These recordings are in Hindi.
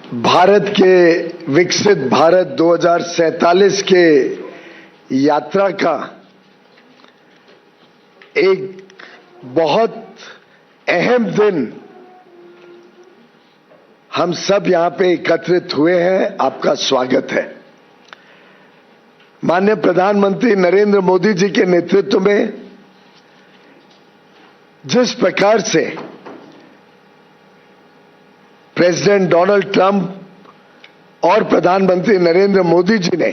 भारत के विकसित भारत 2047 के यात्रा का एक बहुत अहम दिन हम सब यहां पे एकत्रित हुए हैं। आपका स्वागत है। माननीय प्रधानमंत्री नरेंद्र मोदी जी के नेतृत्व में जिस प्रकार से प्रेसिडेंट डोनाल्ड ट्रंप और प्रधानमंत्री नरेंद्र मोदी जी ने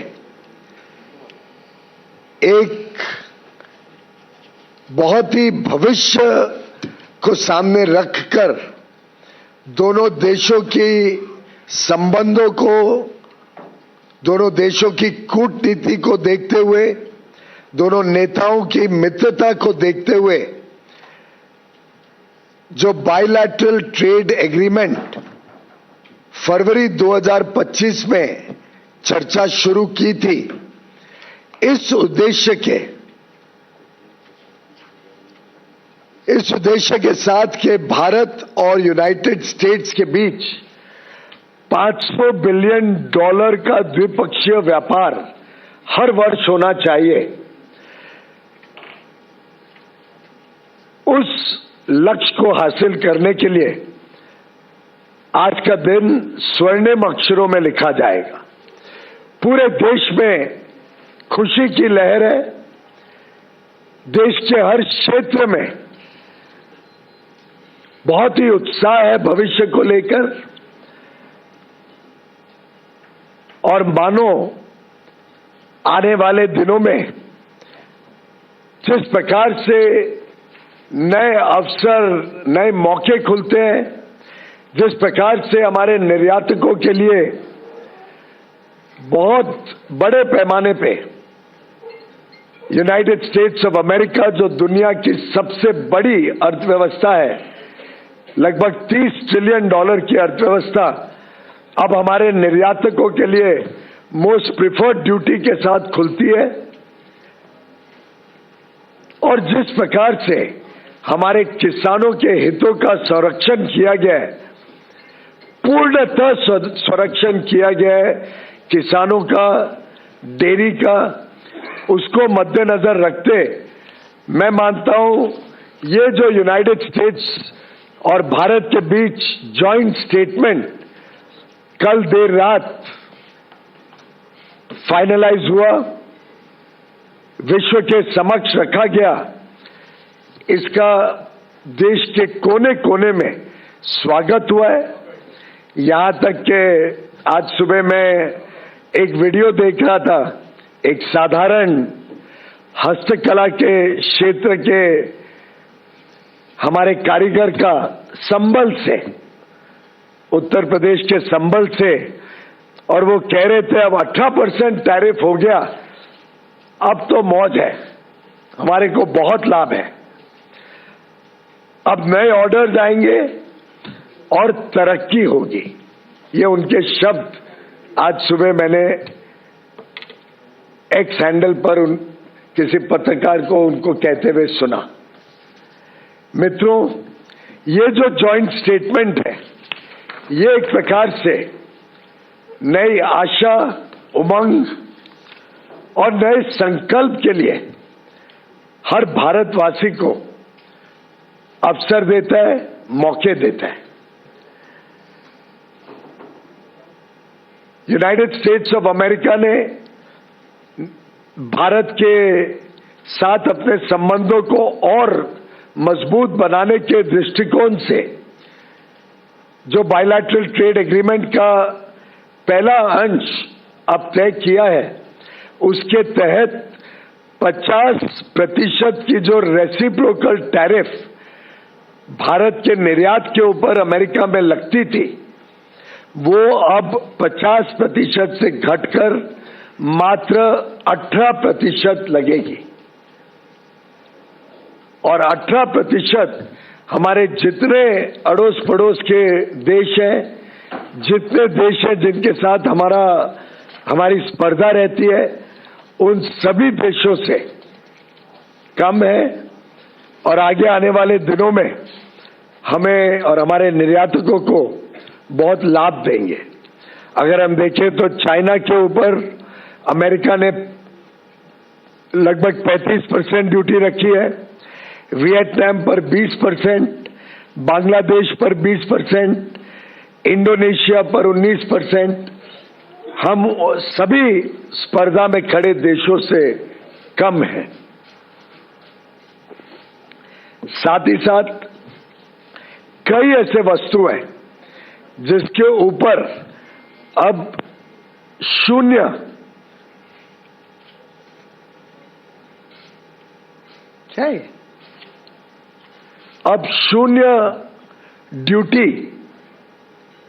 एक बहुत ही भविष्य को सामने रखकर दोनों देशों की संबंधों को, दोनों देशों की कूटनीति को देखते हुए, दोनों नेताओं की मित्रता को देखते हुए जो बायलैटरल ट्रेड एग्रीमेंट फरवरी 2025 में चर्चा शुरू की थी, इस उद्देश्य के साथ के भारत और यूनाइटेड स्टेट्स के बीच $500 बिलियन का द्विपक्षीय व्यापार हर वर्ष होना चाहिए। उस लक्ष्य को हासिल करने के लिए आज का दिन स्वर्णिम अक्षरों में लिखा जाएगा। पूरे देश में खुशी की लहर है। देश के हर क्षेत्र में बहुत ही उत्साह है भविष्य को लेकर, और मानो आने वाले दिनों में जिस प्रकार से नए अवसर, नए मौके खुलते हैं, जिस प्रकार से हमारे निर्यातकों के लिए बहुत बड़े पैमाने पे यूनाइटेड स्टेट्स ऑफ अमेरिका, जो दुनिया की सबसे बड़ी अर्थव्यवस्था है, लगभग $30 ट्रिलियन की अर्थव्यवस्था, अब हमारे निर्यातकों के लिए मोस्ट प्रिफर्ड ड्यूटी के साथ खुलती है। और जिस प्रकार से हमारे किसानों के हितों का संरक्षण किया गया है, पूर्णतः संरक्षण किया गया है किसानों का, डेयरी का, उसको मद्देनजर रखते मैं मानता हूं ये जो यूनाइटेड स्टेट्स और भारत के बीच जॉइंट स्टेटमेंट कल देर रात फाइनलाइज हुआ, विश्व के समक्ष रखा गया, इसका देश के कोने कोने में स्वागत हुआ है। यहां तक कि आज सुबह मैं एक वीडियो देख रहा था, एक साधारण हस्तकला के क्षेत्र के हमारे कारीगर का संबल से, उत्तर प्रदेश के संबल से, और वो कह रहे थे अब 18% टैरिफ हो गया, अब तो मौज है, हमारे को बहुत लाभ है, अब नए ऑर्डर्स आएंगे और तरक्की होगी। ये उनके शब्द आज सुबह मैंने एक्स हैंडल पर किसी पत्रकार को उनको कहते हुए सुना। मित्रों, ये जो जॉइंट स्टेटमेंट है, ये एक प्रकार से नई आशा, उमंग और नए संकल्प के लिए हर भारतवासी को अवसर देता है, मौके देता है। यूनाइटेड स्टेट्स ऑफ अमेरिका ने भारत के साथ अपने संबंधों को और मजबूत बनाने के दृष्टिकोण से जो बायलैटरल ट्रेड एग्रीमेंट का पहला अंश अब तय किया है, उसके तहत 50% की जो रेसिप्रोकल टैरिफ भारत के निर्यात के ऊपर अमेरिका में लगती थी, वो अब 50% से घटकर मात्र 18% लगेगी। और 18% हमारे जितने अड़ोस पड़ोस के देश हैं, जितने देश हैं जिनके साथ हमारी स्पर्धा रहती है, उन सभी देशों से कम है, और आगे आने वाले दिनों में हमें और हमारे निर्यातकों को बहुत लाभ देंगे। अगर हम देखें तो चाइना के ऊपर अमेरिका ने लगभग 35% ड्यूटी रखी है, वियतनाम पर 20%, बांग्लादेश पर 20%, इंडोनेशिया पर 19%। हम सभी स्पर्धा में खड़े देशों से कम हैं। साथ ही साथ कई ऐसे वस्तु हैं जिसके ऊपर अब शून्य क्या है, अब शून्य ड्यूटी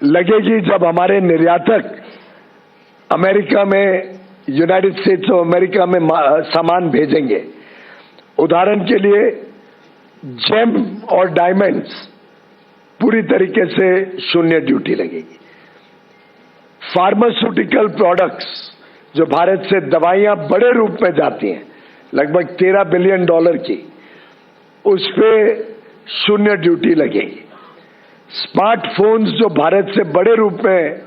लगेगी जब हमारे निर्यातक अमेरिका में, यूनाइटेड स्टेट्स ऑफ अमेरिका में सामान भेजेंगे। उदाहरण के लिए जेम और डायमंड्स पूरी तरीके से शून्य ड्यूटी लगेगी। फार्मास्यूटिकल प्रोडक्ट्स, जो भारत से दवाइयां बड़े रूप में जाती हैं, लगभग $13 बिलियन की, उस पे शून्य ड्यूटी लगेगी। स्मार्टफोन्स जो भारत से बड़े रूप में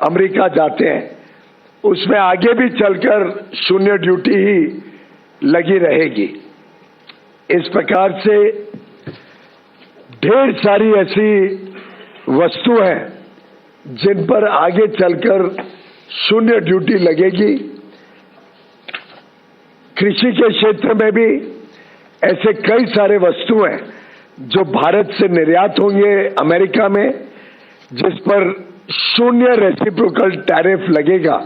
अमेरिका जाते हैं, उसमें आगे भी चलकर शून्य ड्यूटी ही लगी रहेगी। इस प्रकार से ढेर सारी ऐसी वस्तु हैं जिन पर आगे चलकर शून्य ड्यूटी लगेगी। कृषि के क्षेत्र में भी ऐसे कई सारे वस्तु हैं जो भारत से निर्यात होंगे अमेरिका में, जिस पर शून्य रेसिप्रोकल टैरिफ लगेगा,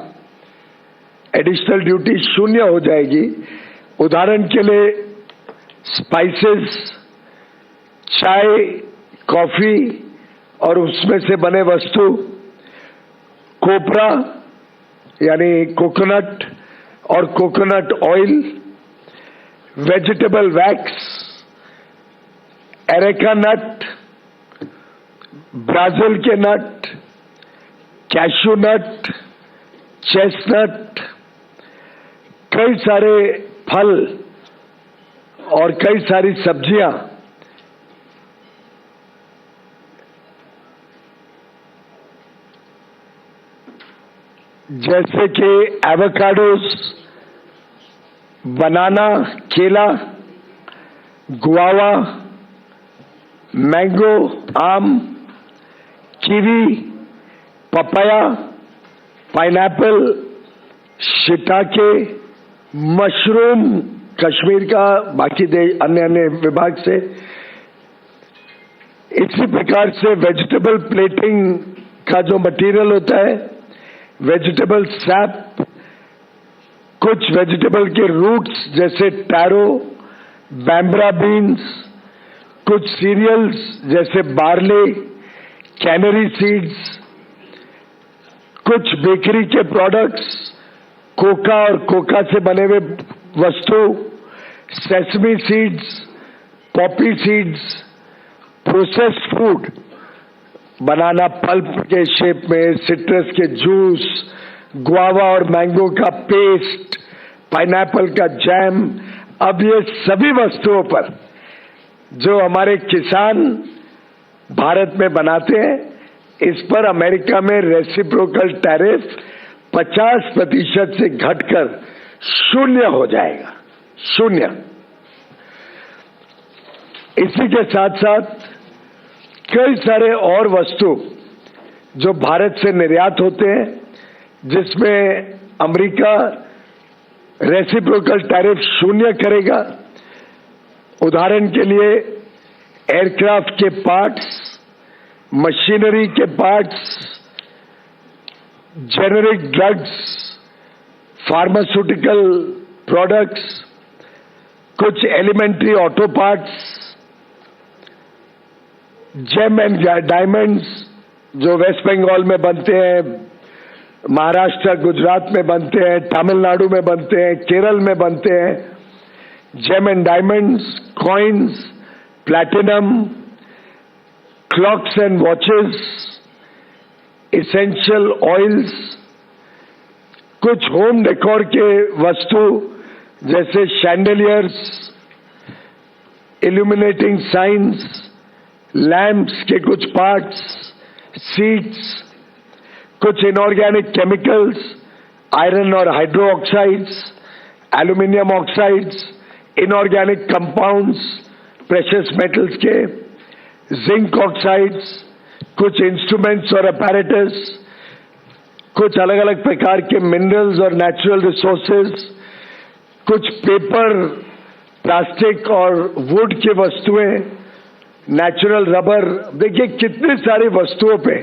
एडिशनल ड्यूटी शून्य हो जाएगी। उदाहरण के लिए स्पाइसेस, चाय, कॉफी और उसमें से बने वस्तु, कोपरा यानी कोकोनट और coconut oil, vegetable wax, areca nut, Brazil के नट, कैशू नट, चेस्टनट, कई सारे फल और कई सारी सब्जियां, जैसे कि एवोकाडोस, बनाना, केला, गुआवा, मैंगो, आम, kiwi, papaya, pineapple, shiitake, mushroom Kashmir का, बाकी अन्य विभाग से। इसी प्रकार से वेजिटेबल प्लेटिंग का जो मटेरियल होता है, वेजिटेबल सैप, कुछ वेजिटेबल के रूट्स जैसे टैरो, बैम्ब्रा बीन्स, कुछ सीरियल्स जैसे बार्ले, कैनरी सीड्स, कुछ बेकरी के प्रोडक्ट्स, कोका और कोका से बने हुए वस्तु, sesame seeds, poppy seeds, processed food, banana pulp के शेप में, सिट्रस के जूस, गुआवा और मैंगो का पेस्ट, पाइनएप्पल का जैम। अब ये सभी वस्तुओं पर जो हमारे किसान भारत में बनाते हैं, इस पर अमेरिका में रेसिप्रोकल टैरिफ 50% से घटकर शून्य हो जाएगा, शून्य। इसी के साथ साथ कई सारे और वस्तु जो भारत से निर्यात होते हैं, जिसमें अमेरिका रेसिप्रोकल टैरिफ शून्य करेगा। उदाहरण के लिए एयरक्राफ्ट के पार्ट्स, मशीनरी के parts, generic drugs, pharmaceutical products, कुछ elementary auto parts, gem and diamonds जो वेस्ट बंगाल में बनते हैं, महाराष्ट्र, गुजरात में बनते हैं, तमिलनाडु में बनते हैं, केरल में बनते हैं, gem and diamonds, coins, platinum, clocks and watches, essential oils, कुछ होम डेकोर के वस्तु जैसे शैंडलियर्स, इल्यूमिनेटिंग साइंस, लैंप्स के कुछ पार्ट्स, सीट्स, कुछ इनऑर्गेनिक केमिकल्स, आयरन और hydro oxides, aluminium oxides, inorganic compounds, precious metals के, जिंक ऑक्साइड्स, कुछ इंस्ट्रूमेंट्स और अपैरेटस, कुछ अलग अलग प्रकार के मिनरल्स और नेचुरल रिसोर्सेज, कुछ पेपर, प्लास्टिक और वुड की वस्तुएं, नेचुरल रबर। देखिए कितनी सारी वस्तुओं पे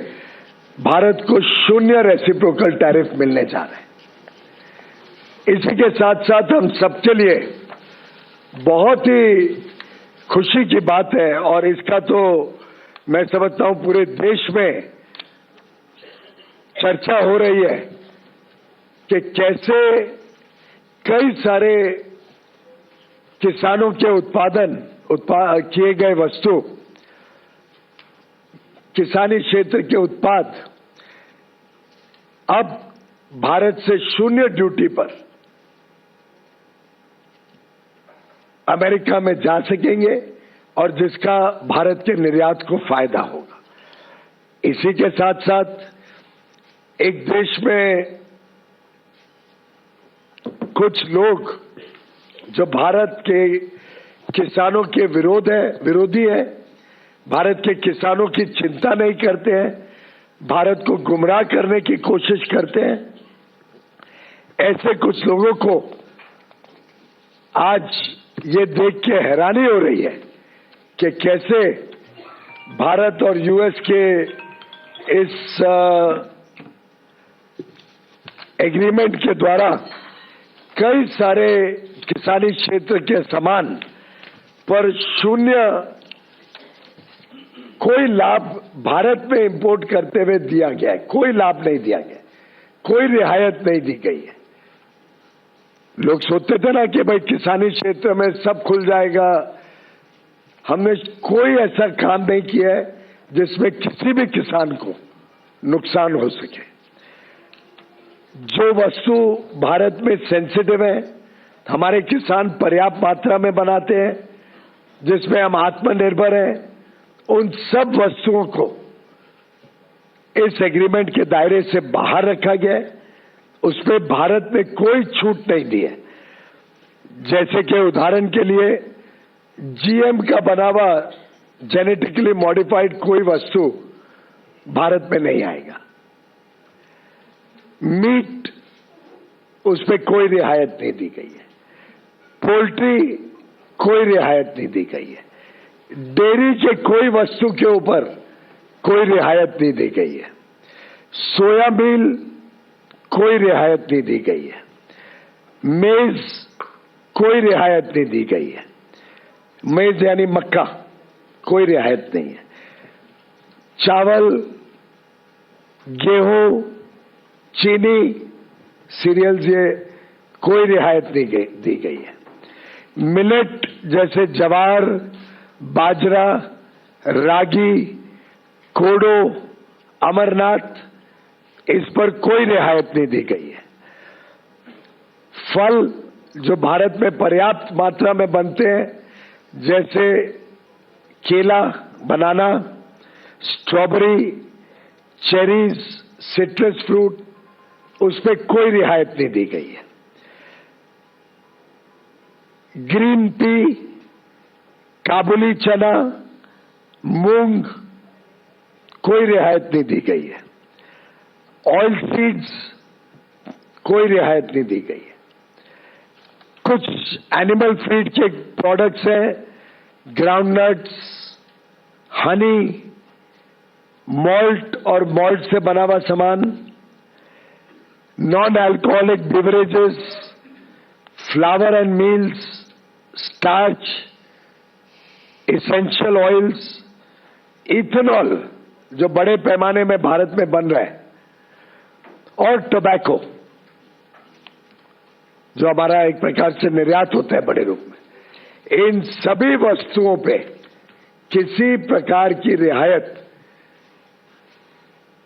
भारत को 0 रेसिप्रोकल टैरिफ मिलने जा रहे हैं। इसी के साथ साथ हम सबके लिए बहुत ही खुशी की बात है, और इसका तो मैं समझता हूं पूरे देश में चर्चा हो रही है कि कैसे कई सारे किसानों के किए गए वस्तु, किसानी क्षेत्र के उत्पाद अब भारत से 0 ड्यूटी पर अमेरिका में जा सकेंगे, और जिसका भारत के निर्यात को फायदा होगा। इसी के साथ साथ एक देश में कुछ लोग जो भारत के किसानों के विरोधी है, भारत के किसानों की चिंता नहीं करते हैं, भारत को गुमराह करने की कोशिश करते हैं, ऐसे कुछ लोगों को आज ये देख के हैरानी हो रही है कि कैसे भारत और यूएस के इस एग्रीमेंट के द्वारा कई सारे किसानी क्षेत्र के सामान पर 0 कोई लाभ भारत में इंपोर्ट करते हुए दिया गया है। कोई लाभ नहीं दिया गया, कोई रियायत नहीं दी गई है। लोग सोचते थे ना कि भाई किसानी क्षेत्र में सब खुल जाएगा। हमने कोई ऐसा काम नहीं किया है जिसमें किसी भी किसान को नुकसान हो सके। जो वस्तु भारत में सेंसिटिव है, हमारे किसान पर्याप्त मात्रा में बनाते हैं, जिसमें हम आत्मनिर्भर हैं, उन सब वस्तुओं को इस एग्रीमेंट के दायरे से बाहर रखा गया है। उसमें भारत ने कोई छूट नहीं दी है। जैसे कि उदाहरण के लिए जीएम का बना हुआ जेनेटिकली मॉडिफाइड कोई वस्तु भारत में नहीं आएगा। मीट, उसमें कोई रियायत नहीं दी गई है। पोल्ट्री, कोई रियायत नहीं दी गई है। डेयरी के कोई वस्तु के ऊपर कोई रियायत नहीं दी गई है। सोया मिल, कोई रियायत नहीं दी गई है। मेज, कोई रियायत नहीं दी गई है। मेज यानी मक्का, कोई रियायत नहीं है। चावल, गेहूं, चीनी, सीरियल्स, ये कोई रियायत नहीं दी गई है। मिलेट जैसे ज्वार, बाजरा, रागी, कोडो, अमरनाथ, इस पर कोई रियायत नहीं दी गई है। फल जो भारत में पर्याप्त मात्रा में बनते हैं, जैसे केला, बनाना, स्ट्रॉबेरी, चेरीज, सिट्रस फ्रूट, उस पर कोई रियायत नहीं दी गई है। ग्रीन पी, काबुली चना, मूंग, कोई रियायत नहीं दी गई है। ऑयल सीड्स, कोई रियायत नहीं दी गई है। कुछ एनिमल फीड के प्रोडक्ट्स हैं, ग्राउंडनट्स, हनी, मॉल्ट और मॉल्ट से बना हुआ सामान, non alcoholic beverages, flower and meals, starch, essential oils, ethanol जो बड़े पैमाने में भारत में बन रहा है, और टोबैको जो हमारा एक प्रकार से निर्यात होता है बड़े रूप में। इन सभी वस्तुओं पे किसी प्रकार की रियायत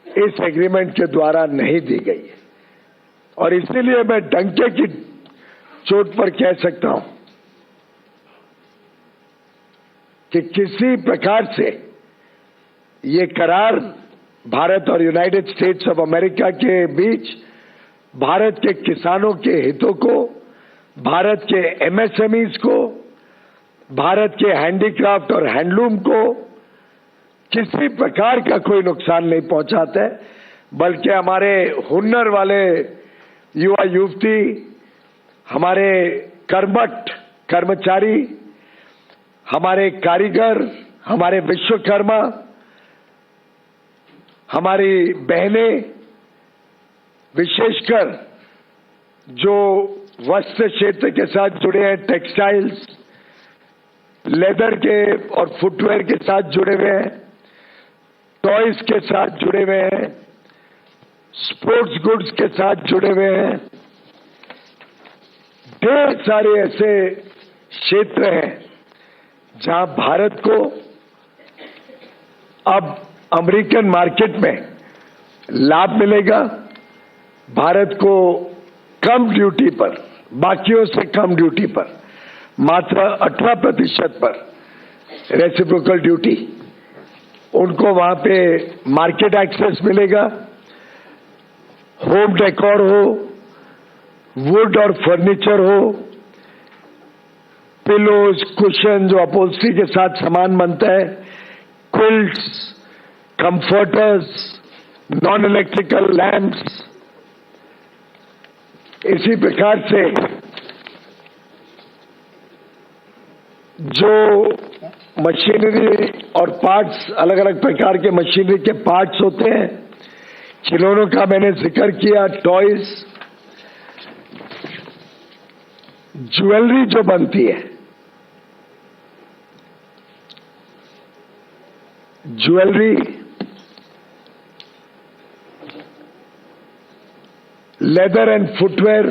इस एग्रीमेंट के द्वारा नहीं दी गई है, और इसीलिए मैं डंके की चोट पर कह सकता हूं कि किसी प्रकार से ये करार भारत और यूनाइटेड स्टेट्स ऑफ अमेरिका के बीच भारत के किसानों के हितों को, भारत के एमएसएमईज को, भारत के हैंडीक्राफ्ट और हैंडलूम को किसी प्रकार का कोई नुकसान नहीं पहुंचाता है, बल्कि हमारे हुनर वाले युवा युवती, हमारे कर्मठ कर्मचारी, हमारे कारीगर, हमारे विश्वकर्मा, हमारी बहनें, विशेषकर जो वस्त्र क्षेत्र के साथ जुड़े हैं, टेक्सटाइल्स, लेदर के और फुटवेयर के साथ जुड़े हुए हैं, टॉयज के साथ जुड़े हुए हैं, स्पोर्ट्स गुड्स के साथ जुड़े हुए हैं, ढेर सारे ऐसे क्षेत्र हैं जहां भारत को अब अमेरिकन मार्केट में लाभ मिलेगा। भारत को कम ड्यूटी पर, बाकियों से कम ड्यूटी पर, मात्र 18% पर रेसिप्रोकल ड्यूटी, उनको वहां पे मार्केट एक्सेस मिलेगा। होम डेकोर हो, वुड और फर्नीचर हो, पिलोज, कुशन जो अपहोल्स्ट्री के साथ सामान बनता है, quilts, comforters, non electrical lamps, इसी प्रकार से जो मशीनरी और पार्ट्स, अलग अलग प्रकार के मशीनरी के पार्ट्स होते हैं, खिलौनों का मैंने जिक्र किया, टॉयज, ज्वेलरी जो बनती है, jewellery, leather and footwear,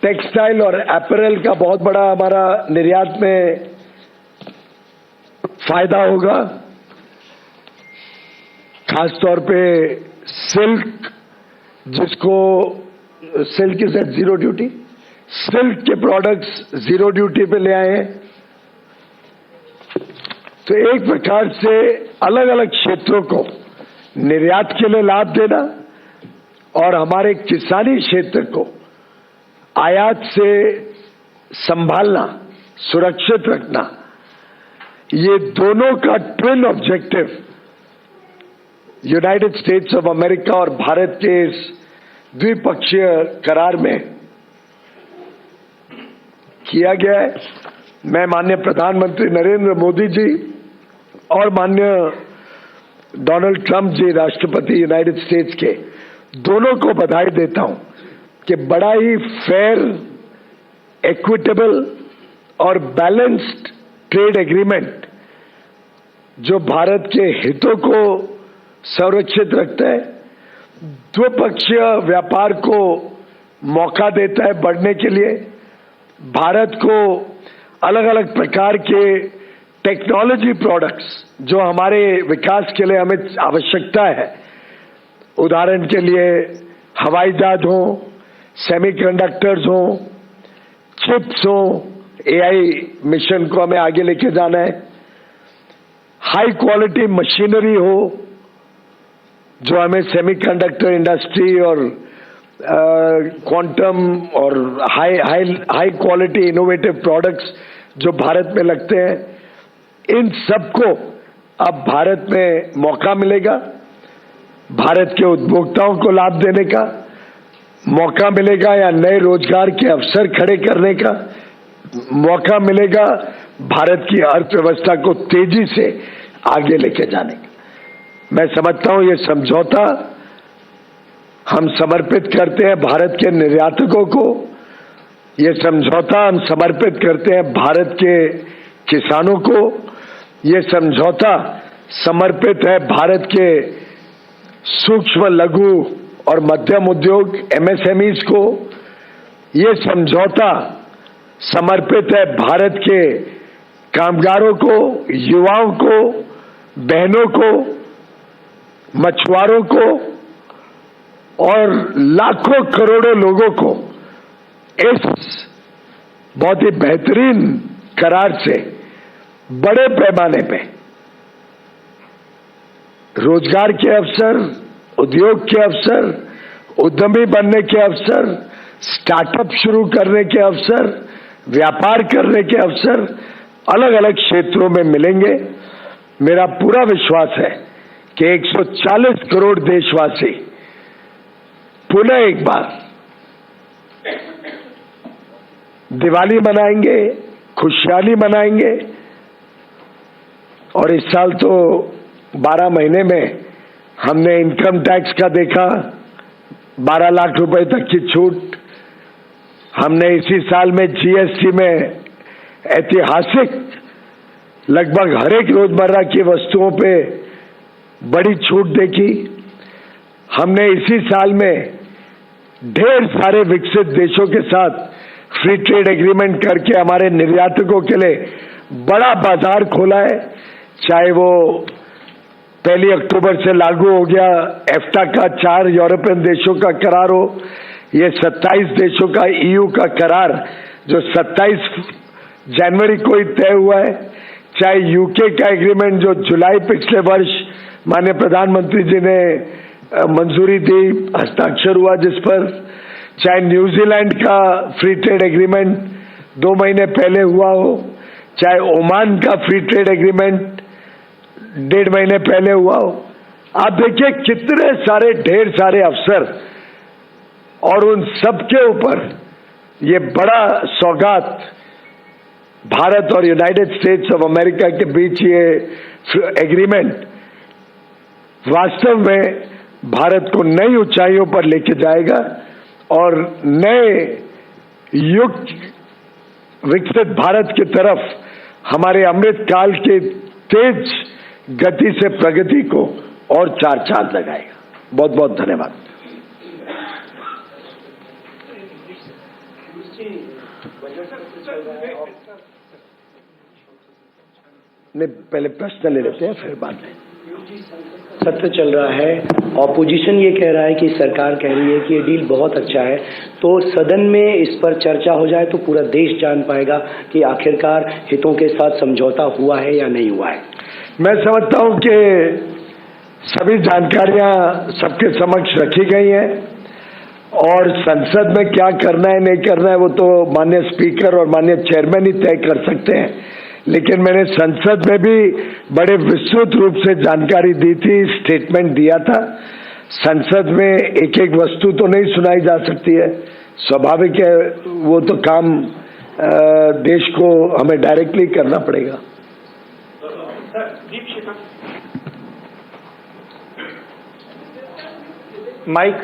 textile और अपैरल का बहुत बड़ा हमारा निर्यात में फायदा होगा। खासतौर पे सिल्क, जिसको silk is at zero duty, silk के प्रोडक्ट्स जीरो ड्यूटी पे ले आए हैं। तो एक प्रकार से अलग अलग क्षेत्रों को निर्यात के लिए लाभ देना और हमारे किसानी क्षेत्र को आयात से संभालना, सुरक्षित रखना, ये दोनों का twin objective United states of America और भारत के इस द्विपक्षीय करार में किया गया है। मैं माननीय प्रधानमंत्री नरेंद्र मोदी जी और माननीय डोनाल्ड ट्रंप जी, राष्ट्रपति यूनाइटेड स्टेट्स के, दोनों को बधाई देता हूं कि बड़ा ही फेयर, इक्विटेबल और बैलेंस्ड ट्रेड एग्रीमेंट जो भारत के हितों को संरक्षित रखता है, द्विपक्षीय व्यापार को मौका देता है बढ़ने के लिए, भारत को अलग अलग प्रकार के टेक्नोलॉजी प्रोडक्ट्स जो हमारे विकास के लिए हमें आवश्यकता है, उदाहरण के लिए हवाई जहाज हो, सेमीकंडक्टर्स हो, चिप्स हो, एआई मिशन को हमें आगे लेके जाना है, हाई क्वालिटी मशीनरी हो जो हमें सेमीकंडक्टर इंडस्ट्री और क्वांटम और हाई क्वालिटी इनोवेटिव प्रोडक्ट्स जो भारत में लगते हैं, इन सबको अब भारत में मौका मिलेगा। भारत के उपभोक्ताओं को लाभ देने का मौका मिलेगा या नए रोजगार के अवसर खड़े करने का मौका मिलेगा, भारत की अर्थव्यवस्था को तेजी से आगे लेके जाने का। मैं समझता हूं ये समझौता हम समर्पित करते हैं भारत के निर्यातकों को, ये समझौता हम समर्पित करते हैं भारत के किसानों को, ये समझौता समर्पित है भारत के सूक्ष्म, लघु और मध्यम उद्योग एमएसएमईज को, ये समझौता समर्पित है भारत के कामगारों को, युवाओं को, बहनों को, मछुआरों को और लाखों करोड़ों लोगों को इस बहुत ही बेहतरीन करार से बड़े पैमाने पे रोजगार के अवसर, उद्योग के अवसर, उद्यमी बनने के अवसर, स्टार्टअप शुरू करने के अवसर, व्यापार करने के अवसर अलग अलग क्षेत्रों में मिलेंगे। मेरा पूरा विश्वास है कि 140 करोड़ देशवासी पुनः एक बार दिवाली मनाएंगे, खुशहाली मनाएंगे। और इस साल तो 12 महीने में हमने इनकम टैक्स का देखा 12 लाख रुपए तक की छूट। हमने इसी साल में जीएसटी में ऐतिहासिक लगभग हर एक रोजमर्रा की वस्तुओं पे बड़ी छूट देखी। हमने इसी साल में ढेर सारे विकसित देशों के साथ फ्री ट्रेड एग्रीमेंट करके हमारे निर्यातकों के लिए बड़ा बाजार खोला है। चाहे वो 1 अक्टूबर से लागू हो गया एफ्टा का 4 यूरोपियन देशों का करार हो, ये 27 देशों का ईयू का करार जो 27 जनवरी को ही तय हुआ है, चाहे यूके का एग्रीमेंट जो जुलाई पिछले वर्ष माननीय प्रधानमंत्री जी ने मंजूरी दी, हस्ताक्षर हुआ जिस पर, चाहे न्यूजीलैंड का फ्री ट्रेड एग्रीमेंट 2 महीने पहले हुआ हो, चाहे ओमान का फ्री ट्रेड एग्रीमेंट 1.5 महीने पहले हुआ हो। आप देखिए कितने सारे ढेर सारे अवसर और उन सब के ऊपर ये बड़ा सौगात भारत और यूनाइटेड स्टेट्स ऑफ अमेरिका के बीच ये एग्रीमेंट वास्तव में भारत को नई ऊंचाइयों पर लेके जाएगा और नए युग विकसित भारत की तरफ हमारे अमृत काल के तेज गति से प्रगति को और 4 चांद लगाएगा। बहुत बहुत धन्यवाद। नहीं, पहले प्रश्न ले लेते हैं फिर बात है। सत्र चल रहा है, ऑपोजिशन ये कह रहा है कि सरकार कह रही है कि ये डील बहुत अच्छा है, तो सदन में इस पर चर्चा हो जाए तो पूरा देश जान पाएगा कि आखिरकार हितों के साथ समझौता हुआ है या नहीं हुआ है। मैं समझता हूं कि सभी जानकारियां सबके समक्ष रखी गई हैं और संसद में क्या करना है नहीं करना है वो तो माननीय स्पीकर और माननीय चेयरमैन ही तय कर सकते हैं, लेकिन मैंने संसद में भी बड़े विस्तृत रूप से जानकारी दी थी, स्टेटमेंट दिया था। संसद में एक एक वस्तु तो नहीं सुनाई जा सकती है, स्वाभाविक है, वो तो काम देश को हमें डायरेक्टली करना पड़ेगा। Mic.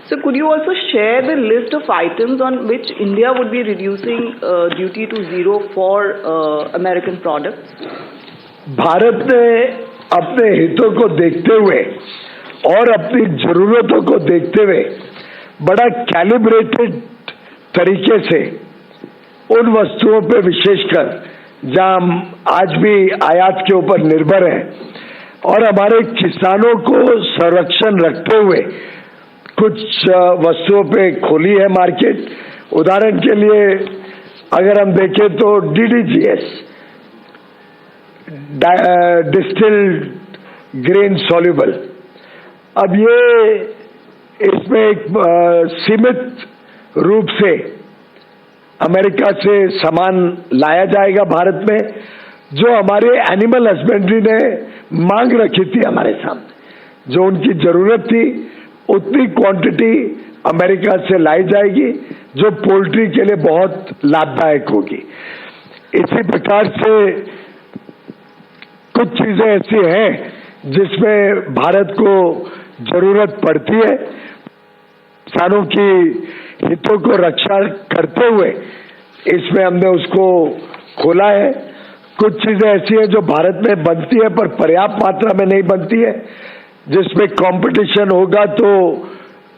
So could you also share the list of items on which India would be reducing duty to 0 for American products? Bharat ने अपने हितों को देखते हुए और अपनी जरूरतों को देखते हुए बड़ा कैलिब्रेटेड तरीके से उन वस्तुओं पे विशेषकर जहां हम आज भी आयात के ऊपर निर्भर हैं और हमारे किसानों को संरक्षण रखते हुए कुछ वस्तुओं पे खोली है मार्केट। उदाहरण के लिए अगर हम देखें तो DDGS, डिस्टिल्ड ग्रेन सॉल्युबल, अब ये इसमें एक सीमित रूप से अमेरिका से सामान लाया जाएगा भारत में, जो हमारे एनिमल हस्बेंड्री ने मांग रखी थी हमारे सामने, जो उनकी जरूरत थी उतनी क्वांटिटी अमेरिका से लाई जाएगी जो पोल्ट्री के लिए बहुत लाभदायक होगी। इसी प्रकार से कुछ चीजें ऐसी हैं जिसमें भारत को जरूरत पड़ती है, किसानों की हितों को रक्षा करते हुए इसमें हमने उसको खोला है। कुछ चीजें ऐसी हैं जो भारत में बनती है पर पर्याप्त मात्रा में नहीं बनती है, जिसमें कंपटीशन होगा तो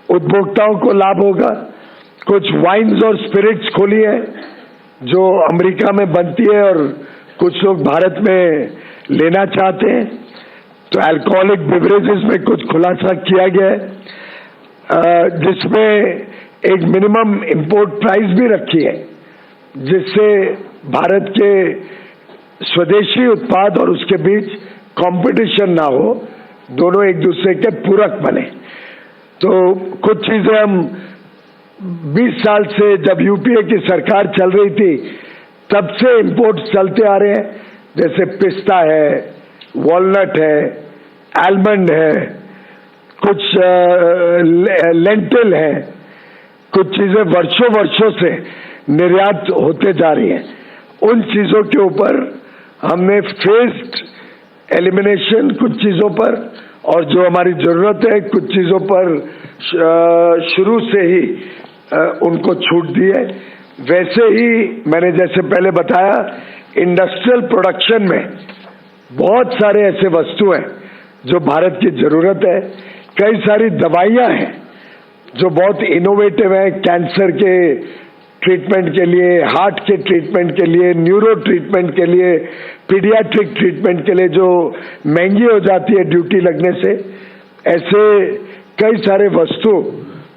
उपभोक्ताओं को लाभ होगा। कुछ वाइन्स और स्पिरिट्स खोली है जो अमेरिका में बनती है और कुछ लोग भारत में लेना चाहते हैं, तो अल्कोहलिक बिवरेजेस में कुछ खुलासा किया गया है जिसमें एक मिनिमम इंपोर्ट प्राइस भी रखी है, जिससे भारत के स्वदेशी उत्पाद और उसके बीच कंपटीशन ना हो, दोनों एक दूसरे के पूरक बने। तो कुछ चीजें हम 20 साल से जब यूपीए की सरकार चल रही थी तब से इंपोर्ट चलते आ रहे हैं, जैसे पिस्ता है, वॉलनट है, आलमंड है, कुछ लेंटिल है, कुछ चीजें वर्षों वर्षों से निर्यात होते जा रही हैं। उन चीजों के ऊपर हमने फेस्ड एलिमिनेशन कुछ चीजों पर, और जो हमारी जरूरत है कुछ चीजों पर शुरू से ही उनको छूट दी है। वैसे ही मैंने जैसे पहले बताया, इंडस्ट्रियल प्रोडक्शन में बहुत सारे ऐसे वस्तु हैं जो भारत की जरूरत है। कई सारी दवाइयां हैं जो बहुत इनोवेटिव हैं, कैंसर के ट्रीटमेंट के लिए, हार्ट के ट्रीटमेंट के लिए, न्यूरो ट्रीटमेंट के लिए, पीडियाट्रिक ट्रीटमेंट के लिए, जो महंगी हो जाती है ड्यूटी लगने से। ऐसे कई सारे वस्तु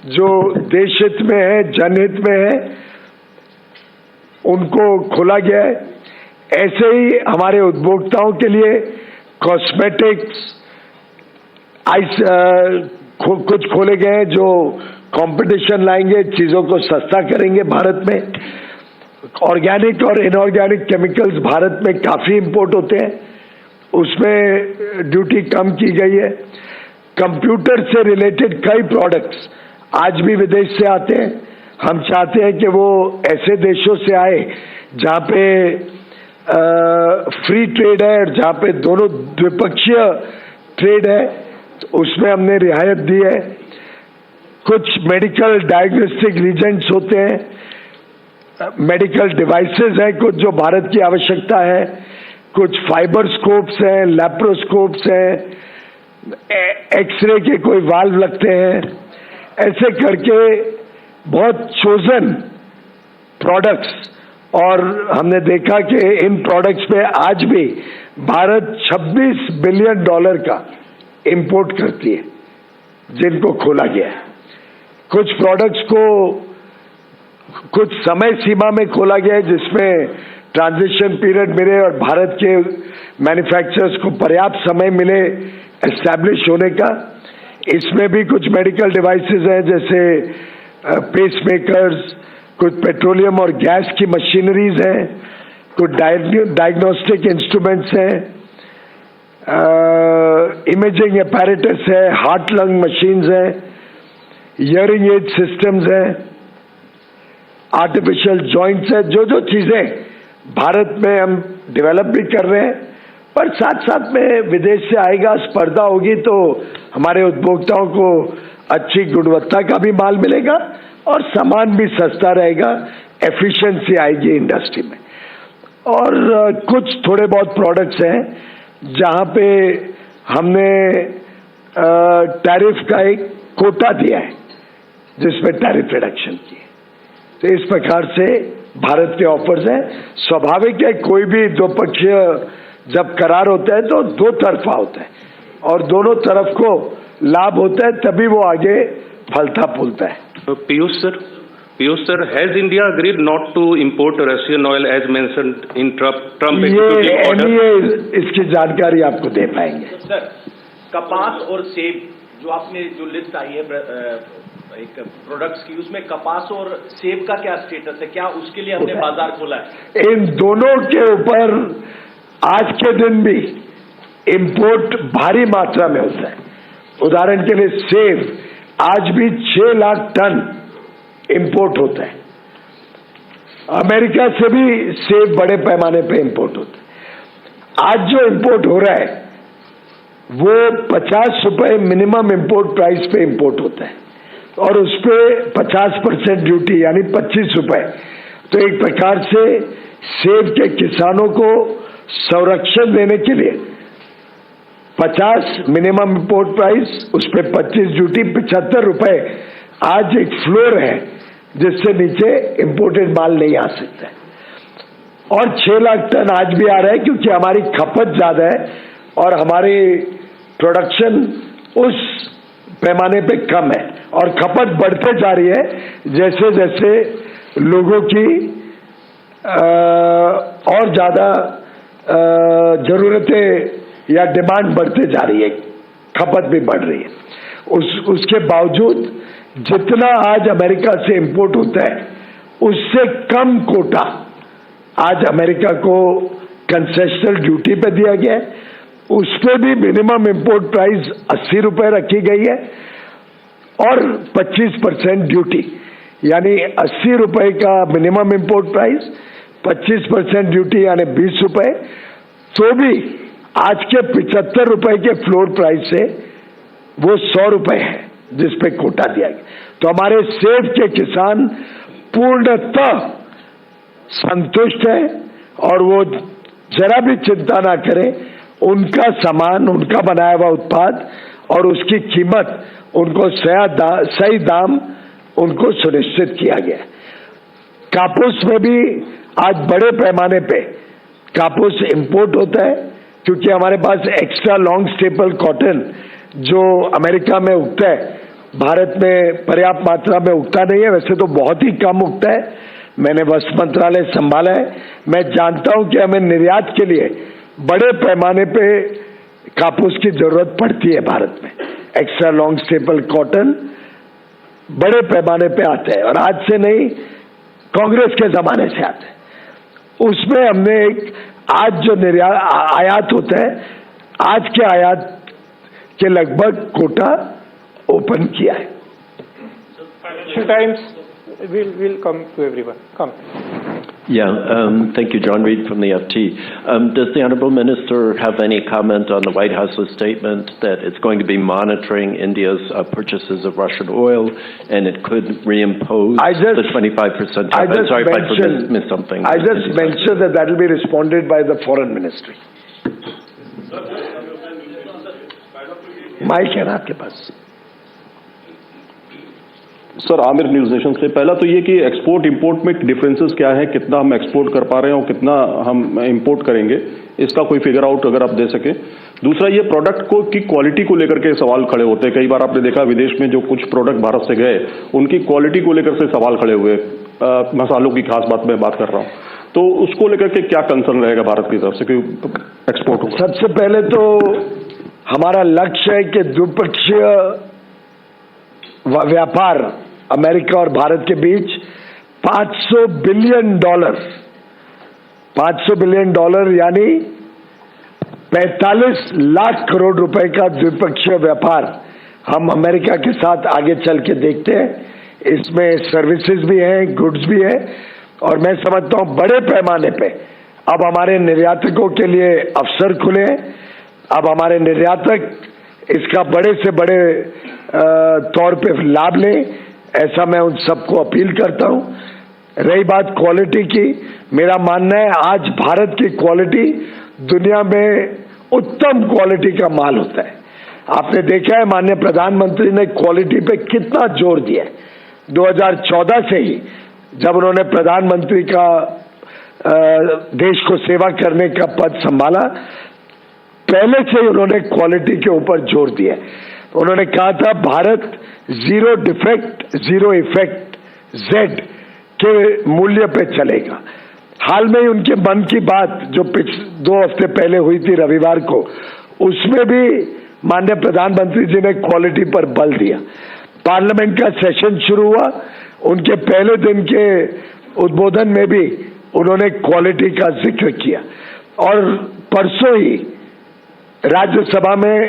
जो देश हित में है, जनहित में है, उनको खोला गया है। ऐसे ही हमारे उपभोक्ताओं के लिए कॉस्मेटिक्स कुछ खोले गए हैं जो कंपटीशन लाएंगे, चीजों को सस्ता करेंगे भारत में। ऑर्गेनिक और इनऑर्गेनिक केमिकल्स भारत में काफी इंपोर्ट होते हैं, उसमें ड्यूटी कम की गई है। कंप्यूटर से रिलेटेड कई प्रोडक्ट्स आज भी विदेश से आते हैं। हम चाहते हैं कि वो ऐसे देशों से आए जहां पे फ्री ट्रेड है और जहां पे दोनों द्विपक्षीय ट्रेड है, तो उसमें हमने रियायत दी है। कुछ मेडिकल डायग्नोस्टिक रीजेंट्स होते हैं, मेडिकल डिवाइसेस हैं कुछ जो भारत की आवश्यकता है, कुछ फाइबर स्कोप्स हैं, लैप्रोस्कोप्स हैं, एक्सरे के कोई वाल्व लगते हैं। ऐसे करके बहुत चोजन प्रोडक्ट्स, और हमने देखा कि इन प्रोडक्ट्स पे आज भी भारत $26 बिलियन का इंपोर्ट करती है, जिनको खोला गया है। कुछ प्रोडक्ट्स को कुछ समय सीमा में खोला गया है जिसमें ट्रांजिशन पीरियड मिले और भारत के मैन्युफैक्चरर्स को पर्याप्त समय मिले एस्टैब्लिश होने का। इसमें भी कुछ मेडिकल डिवाइसेस हैं, जैसे पेसमेकर्स, कुछ पेट्रोलियम और गैस की मशीनरीज हैं, कुछ डायग्नोस्टिक इंस्ट्रूमेंट्स हैं, इमेजिंग अपैरेटस है, हार्ट लंग मशीन्स हैं, हियरिंग एड सिस्टम्स हैं, आर्टिफिशियल जॉइंट्स हैं। जो चीजें भारत में हम डेवलप भी कर रहे हैं, पर साथ साथ में विदेश से आएगा, स्पर्धा होगी, तो हमारे उपभोक्ताओं को अच्छी गुणवत्ता का भी माल मिलेगा और सामान भी सस्ता रहेगा, एफिशिएंसी आएगी इंडस्ट्री में। और कुछ थोड़े बहुत प्रोडक्ट्स हैं जहां पे हमने टैरिफ का एक कोटा दिया है जिसमें टैरिफ रिडक्शन की है। तो इस प्रकार से भारत के ऑफर्स हैं। स्वाभाविक है, कोई भी द्विपक्षीय जब करार होता है तो दो तरफा होता है और दोनों तरफ को लाभ होता है, तभी वो आगे फलता फूलता है। Piyush sir, has India agreed not to import Russian oil as mentioned in Trump executive order? ये इसकी जानकारी आपको दे पाएंगे। सर, कपास और सेब जो आपने जो लिस्ट आई है एक प्रोडक्ट्स की, उसमें कपास और सेब का क्या स्टेटस है? क्या उसके लिए हमने बाजार खोला है? इन दोनों के ऊपर आज के दिन भी इंपोर्ट भारी मात्रा में होता है। उदाहरण के लिए सेब आज भी 6 लाख टन इंपोर्ट होता है। अमेरिका से भी सेब बड़े पैमाने पे इंपोर्ट होता है। आज जो इंपोर्ट हो रहा है वो 50 रुपए मिनिमम इंपोर्ट प्राइस पे इंपोर्ट होता है और उस पर 50% ड्यूटी यानी 25 रुपए। तो एक प्रकार से सेब के किसानों को संरक्षण देने के लिए 50 मिनिमम इंपोर्ट प्राइस, उस पर 25 ड्यूटी, 75 रुपए आज एक फ्लोर है जिससे नीचे इंपोर्टेड माल नहीं आ सकता है। और 6 लाख टन आज भी आ रहा है क्योंकि हमारी खपत ज्यादा है और हमारी प्रोडक्शन उस पैमाने पे कम है और खपत बढ़ते जा रही है जैसे जैसे लोगों की और ज्यादा जरूरतें या डिमांड बढ़ते जा रही है, खपत भी बढ़ रही है। उसके बावजूद जितना आज अमेरिका से इंपोर्ट होता है उससे कम कोटा आज अमेरिका को कंसेशनल ड्यूटी पे दिया गया है। उस पर भी मिनिमम इंपोर्ट प्राइस 80 रुपए रखी गई है और 25% ड्यूटी, यानी 80 रुपए का मिनिमम इंपोर्ट प्राइस, 25% ड्यूटी यानी 20 रुपए। तो भी आज के 75 रुपए के फ्लोर प्राइस से वो 100 रुपए है जिस पे कोटा दिया गया। तो हमारे सेब के किसान पूर्णतः संतुष्ट है और वो जरा भी चिंता ना करें, उनका सामान, उनका बनाया हुआ उत्पाद और उसकी कीमत उनको सही दाम उनको सुनिश्चित किया गया। कापूस में भी आज बड़े पैमाने पे कापूस इंपोर्ट होता है क्योंकि हमारे पास एक्स्ट्रा लॉन्ग स्टेपल कॉटन जो अमेरिका में उगता है भारत में पर्याप्त मात्रा में उगता नहीं है, वैसे तो बहुत ही कम उगता है। मैंने वस्त्र मंत्रालय संभाला है, मैं जानता हूं कि हमें निर्यात के लिए बड़े पैमाने पे कापूस की जरूरत पड़ती है भारत में। एक्स्ट्रा लॉन्ग स्टेपल कॉटन बड़े पैमाने पे आता है और आज से नहीं, कांग्रेस के जमाने से आता है। उसमें हमने एक आज जो आयात होता है, आज के आयात के लगभग कोटा ओपन किया है। Times will come to everyone. Come. Yeah, thank you, John Reed from the FT. Does the Honourable Minister have any comment on the White House's statement that it's going to be monitoring India's purchases of Russian oil and it could reimpose the 25% tariff? I'm sorry if I missed something. I just mentioned that will be responded by the Foreign Ministry. Mike है ना आपके पास? सर, आमिर न्यूज नेशन से पहला तो ये कि एक्सपोर्ट इंपोर्ट में डिफरेंसेस क्या है, कितना हम एक्सपोर्ट कर पा रहे हैं और कितना हम इंपोर्ट करेंगे, इसका कोई फिगर आउट अगर आप दे सके। दूसरा, ये प्रोडक्ट को की क्वालिटी को लेकर के सवाल खड़े होते हैं। कई बार आपने देखा विदेश में जो कुछ प्रोडक्ट भारत से गए उनकी क्वालिटी को लेकर से सवाल खड़े हुए। मसालों की खास बात मैं बात कर रहा हूँ, तो उसको लेकर के क्या कंसर्न रहेगा भारत की तरफ से कि एक्सपोर्ट होगा? सबसे पहले तो हमारा लक्ष्य है कि द्विपक्षीय व्यापार अमेरिका और भारत के बीच $500 बिलियन यानी 45 लाख करोड़ रुपए का द्विपक्षीय व्यापार हम अमेरिका के साथ आगे चल के देखते हैं। इसमें सर्विसेज भी हैं, गुड्स भी है और मैं समझता हूं बड़े पैमाने पे अब हमारे निर्यातकों के लिए अवसर खुले हैं। अब हमारे निर्यातक इसका बड़े से बड़े तौर पे लाभ लें, ऐसा मैं उन सबको अपील करता हूं। रही बात क्वालिटी की, मेरा मानना है आज भारत की क्वालिटी दुनिया में उत्तम क्वालिटी का माल होता है। आपने देखा है माननीय प्रधानमंत्री ने क्वालिटी पे कितना जोर दिया है। 2014 से ही जब उन्होंने प्रधानमंत्री का देश को सेवा करने का पद संभाला, पहले से ही उन्होंने क्वालिटी के ऊपर जोर दिया। उन्होंने कहा था भारत 0 डिफेक्ट 0 इफेक्ट Z के मूल्य पे चलेगा। हाल में ही उनके मन की बात जो 2 हफ्ते पहले हुई थी रविवार को, उसमें भी माननीय प्रधानमंत्री जी ने क्वालिटी पर बल दिया। पार्लियामेंट का सेशन शुरू हुआ, उनके पहले दिन के उद्बोधन में भी उन्होंने क्वालिटी का जिक्र किया और परसों ही राज्यसभा में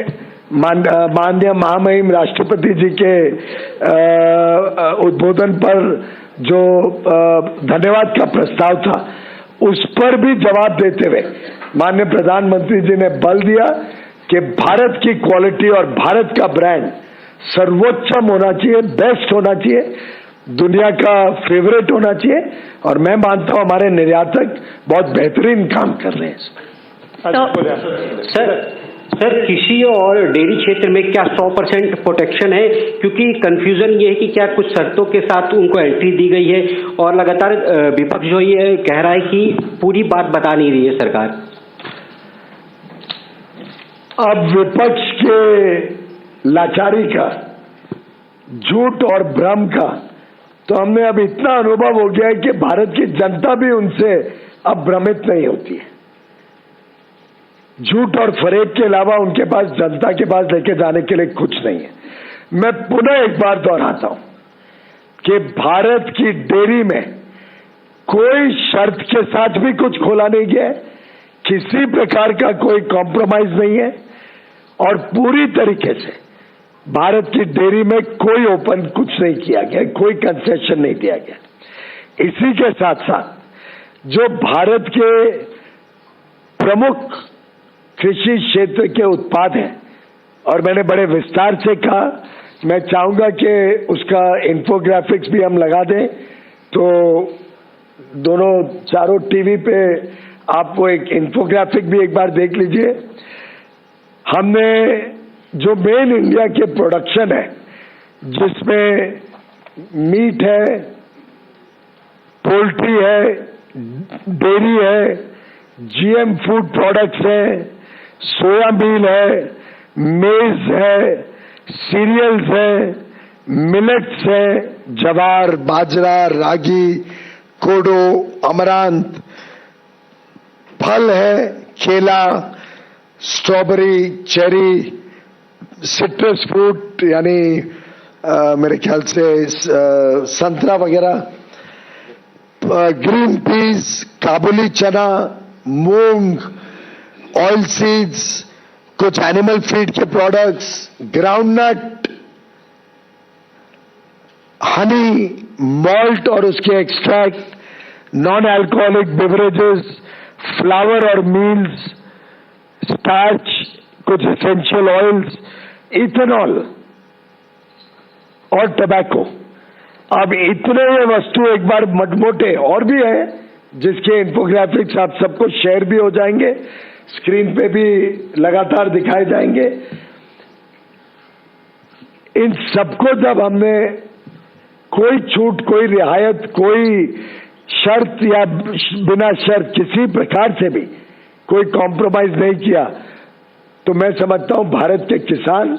माननीय महामहिम राष्ट्रपति जी के उद्बोधन पर जो धन्यवाद का प्रस्ताव था, उस पर भी जवाब देते हुए माननीय प्रधानमंत्री जी ने बल दिया कि भारत की क्वालिटी और भारत का ब्रांड सर्वोच्चम होना चाहिए, बेस्ट होना चाहिए, दुनिया का फेवरेट होना चाहिए। और मैं मानता हूं हमारे निर्यातक बहुत बेहतरीन काम कर रहे हैं इसमें। सर, कृषि और डेयरी क्षेत्र में क्या 100% प्रोटेक्शन है? क्योंकि कंफ्यूजन ये है कि क्या कुछ शर्तों के साथ उनको एंट्री दी गई है और लगातार विपक्ष जो ये कह रहा है कि पूरी बात बता नहीं रही है सरकार। अब विपक्ष के लाचारी का, झूठ और भ्रम का तो हमने अब इतना अनुभव हो गया है कि भारत की जनता भी उनसे अब भ्रमित नहीं होती है। झूठ और फरेब के अलावा उनके पास जनता के पास लेके जाने के लिए कुछ नहीं है। मैं पुनः एक बार दोहराता हूं कि भारत की डेयरी में कोई शर्त के साथ भी कुछ खोला नहीं गया है, किसी प्रकार का कोई कॉम्प्रोमाइज नहीं है और पूरी तरीके से भारत की डेयरी में कोई ओपन कुछ नहीं किया गया, कोई कंसेशन नहीं दिया गया। इसी के साथ साथ जो भारत के प्रमुख कृषि क्षेत्र के उत्पाद हैं, और मैंने बड़े विस्तार से कहा, मैं चाहूंगा कि उसका इन्फोग्राफिक्स भी हम लगा दें, तो दोनों चारों टीवी पे आपको एक इन्फोग्राफिक भी एक बार देख लीजिए। हमने जो मेन इंडिया के प्रोडक्शन है, जिसमें मीट है, पोल्ट्री है, डेयरी है, जीएम फूड प्रोडक्ट्स हैं, सोयाबीन है, मेज है, सीरियल्स है, मिलेट्स है, ज्वार, बाजरा, रागी, कोडो, अमरांत, फल है, केला, स्ट्रॉबेरी, चेरी, सिट्रस फ्रूट यानी मेरे ख्याल से संतरा वगैरह, ग्रीन पीस, काबुली चना, मूंग, ऑयल सीड्स, कुछ एनिमल फीड के प्रोडक्ट्स, ग्राउंडनट, हनी, मॉल्ट और उसके extract, non alcoholic beverages, flower और मील्स, स्टार्च, कुछ एसेंशियल ऑयल्स, इथेनॉल और टबैको। अब इतने ये वस्तु एक बार मोटे और भी है, जिसके इन्फोग्राफिक्स आप सबको शेयर भी हो जाएंगे, स्क्रीन पे भी लगातार दिखाए जाएंगे। इन सबको जब हमने कोई छूट, कोई रियायत, कोई शर्त या बिना शर्त किसी प्रकार से भी कोई कॉम्प्रोमाइज नहीं किया, तो मैं समझता हूं भारत के किसान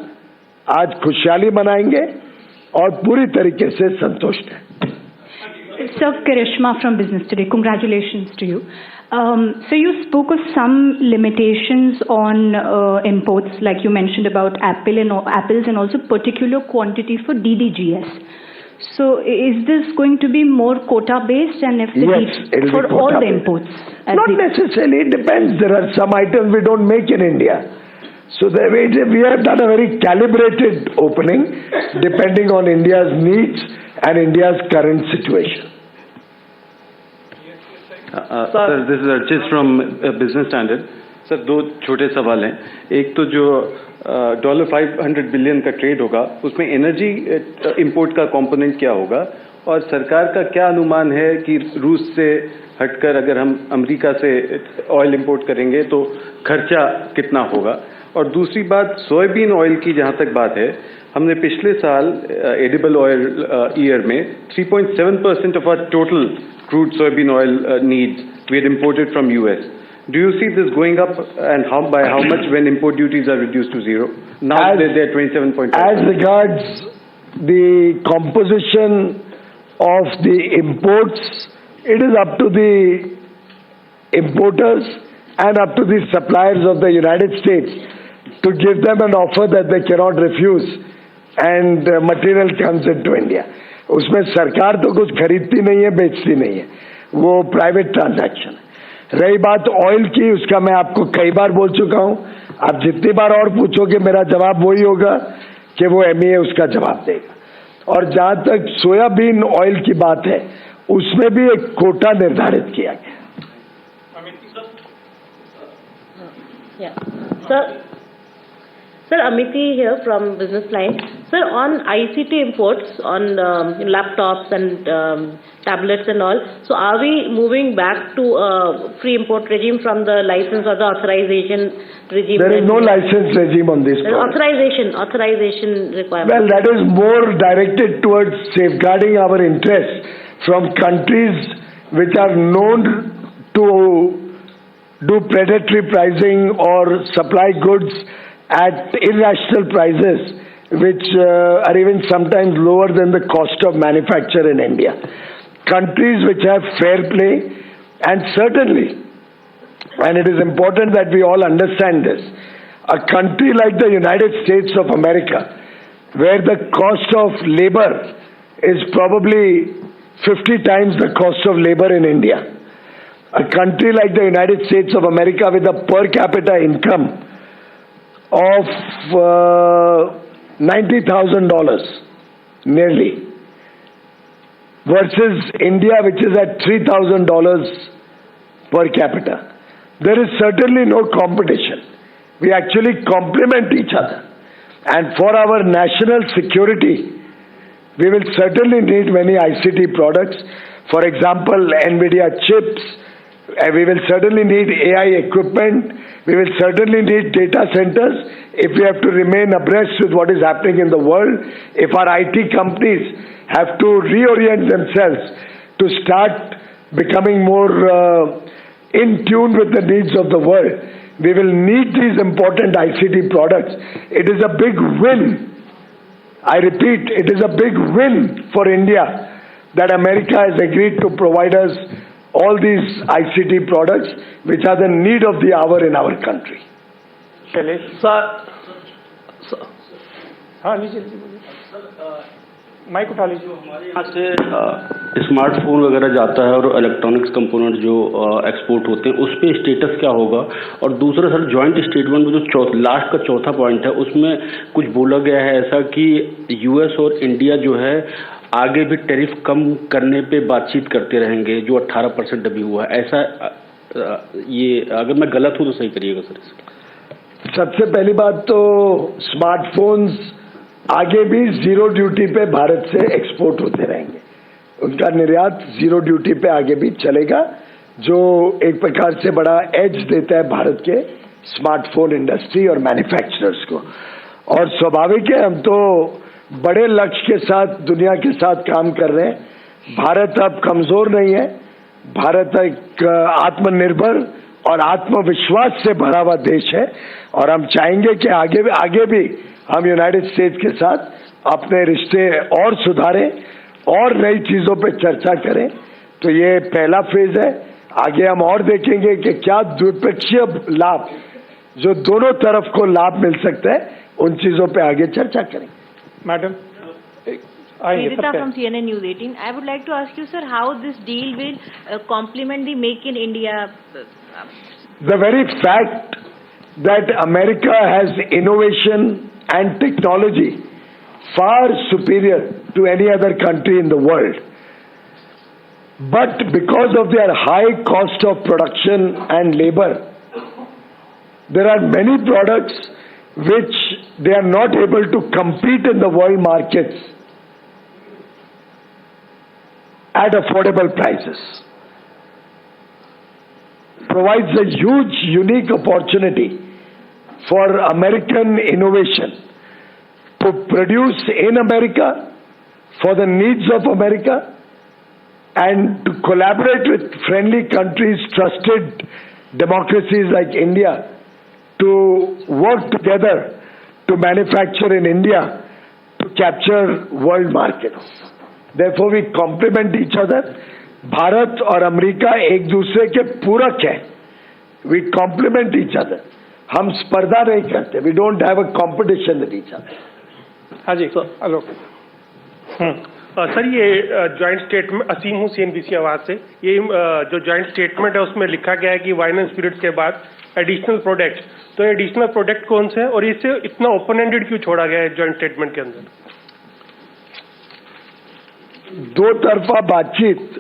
आज खुशहाली मनाएंगे और पूरी तरीके से संतुष्ट हैं। Sir, Karishma from Business Today. Congratulations to you. So you spoke of some limitations on imports, like you mentioned about apples and also particular quantity for DDGS. So is this going to be more quota based, and if yes, for all the imports? Not necessarily. It depends. There are some items we don't make in India. So we have done a very calibrated opening depending on India's needs and India's current situation. Sir, this is Archit from business standard. Sir, दो छोटे सवाल हैं। एक तो जो $500 बिलियन का ट्रेड होगा, उसमें एनर्जी इंपोर्ट का कंपोनेंट क्या होगा, और सरकार का क्या अनुमान है कि रूस से हटकर अगर हम अमेरिका से ऑयल इंपोर्ट करेंगे तो खर्चा कितना होगा। और दूसरी बात, सोयाबीन ऑयल की जहां तक बात है, हमने पिछले साल एडिबल ऑयल ईयर में 3.7% of our total crude soybean oil needs we had imported from US. Do you see this going up, and by how much when import duties are reduced to zero? Now they're 27.5%. As regards the composition of the imports, it is up to the importers and up to the suppliers of the United States to give them an offer that they cannot refuse, and material comes into India. उसमें सरकार तो कुछ खरीदती नहीं है, बेचती नहीं है, वो प्राइवेट ट्रांजैक्शन है। रही बात ऑयल की, उसका मैं आपको कई बार बोल चुका हूं, आप जितनी बार और पूछोगे मेरा जवाब वही होगा कि वो MEA उसका जवाब देगा। और जहां तक सोयाबीन ऑयल की बात है, उसमें भी एक कोटा निर्धारित किया गया। Sir, Amity here from Business Line. Sir, on ICT imports, on laptops and tablets and all, so are we moving back to a free import regime from the license or the authorization regime? There is no license regime on this. Authorization requirement. Well, that is more directed towards safeguarding our interests from countries which are known to do predatory pricing or supply goods at irrational prices, which are even sometimes lower than the cost of manufacture in India. Countries which have fair play, and certainly and it is important that we all understand this. A country like the United States of America, where the cost of labor is probably 50 times the cost of labor in India. A country like the United States of America with a per capita income of $90,000 nearly, versus India which is at $3,000 per capita. There is certainly no competition. We actually complement each other. And for our national security, we will certainly need many ICT products. For example, NVIDIA chips. We will certainly need AI equipment. We will certainly need data centers if we have to remain abreast with what is happening in the world. If our IT companies have to reorient themselves to start becoming more in tune with the needs of the world, we will need these important ICT products. It is a big win. I repeat, it is a big win for India that America has agreed to provide us all these ICT products, which are the need of the hour in our country. Shailesh हाँ लीजिए माइक उठा लीजिए. यहाँ से स्मार्टफोन वगैरह जाता है और इलेक्ट्रॉनिक्स कंपोनेंट जो एक्सपोर्ट होते हैं उस पे स्टेटस क्या होगा. और दूसरा सर जॉइंट स्टेटमेंट में जो लास्ट का चौथा पॉइंट है उसमें कुछ बोला गया है ऐसा कि यूएस और इंडिया जो है आगे भी टैरिफ कम करने पे बातचीत करते रहेंगे जो 18% अभी हुआ है. ऐसा ये अगर मैं गलत हूँ तो सही करिएगा सर. सबसे पहली बात तो स्मार्टफोन्स आगे भी जीरो ड्यूटी पे भारत से एक्सपोर्ट होते रहेंगे. उनका निर्यात जीरो ड्यूटी पे आगे भी चलेगा, जो एक प्रकार से बड़ा एज देता है भारत के स्मार्टफोन इंडस्ट्री और मैन्युफैक्चरर्स को. और स्वाभाविक है, हम तो बड़े लक्ष्य के साथ दुनिया के साथ काम कर रहे हैं. भारत अब कमजोर नहीं है. भारत एक आत्मनिर्भर और आत्मविश्वास से भरा हुआ देश है और हम चाहेंगे कि आगे भी हम यूनाइटेड स्टेट्स के साथ अपने रिश्ते और सुधारें और नई चीजों पे चर्चा करें. तो ये पहला फेज है. आगे हम और देखेंगे कि क्या द्विपक्षीय लाभ जो दोनों तरफ को लाभ मिल सकता है, उन चीजों पे आगे चर्चा करें. Madam Vedita from CNN News 18. I would like to ask you, sir, how this deal will complement the Make in India? The very fact that America has innovation and technology far superior to any other country in the world, but because of their high cost of production and labor, there are many products which they are not able to compete in the world markets at affordable prices. Provides a huge, unique opportunity for American innovation to produce in America for the needs of America and to collaborate with friendly countries, trusted democracies like India, to work together to manufacture in India to capture world markets. Therefore, we complement each other. Bharat और अमेरिका एक दूसरे के पूरक है. We complement each other. हम स्पर्धा नहीं करते. We don't have a competition with each other. हाँ जी आलोक. सर ये जॉइंट स्टेटमेंट, असीम हूँ CNBC आवाज से. ये जो जॉइंट स्टेटमेंट है उसमें लिखा गया है कि वाइन एंड स्पिरिट्स के बाद एडिशनल प्रोडक्ट. तो एडिशनल प्रोडक्ट कौन से हैं और इसे इतना ओपन एंडेड क्यों छोड़ा गया है जॉइंट स्टेटमेंट के अंदर? दो तरफा बातचीत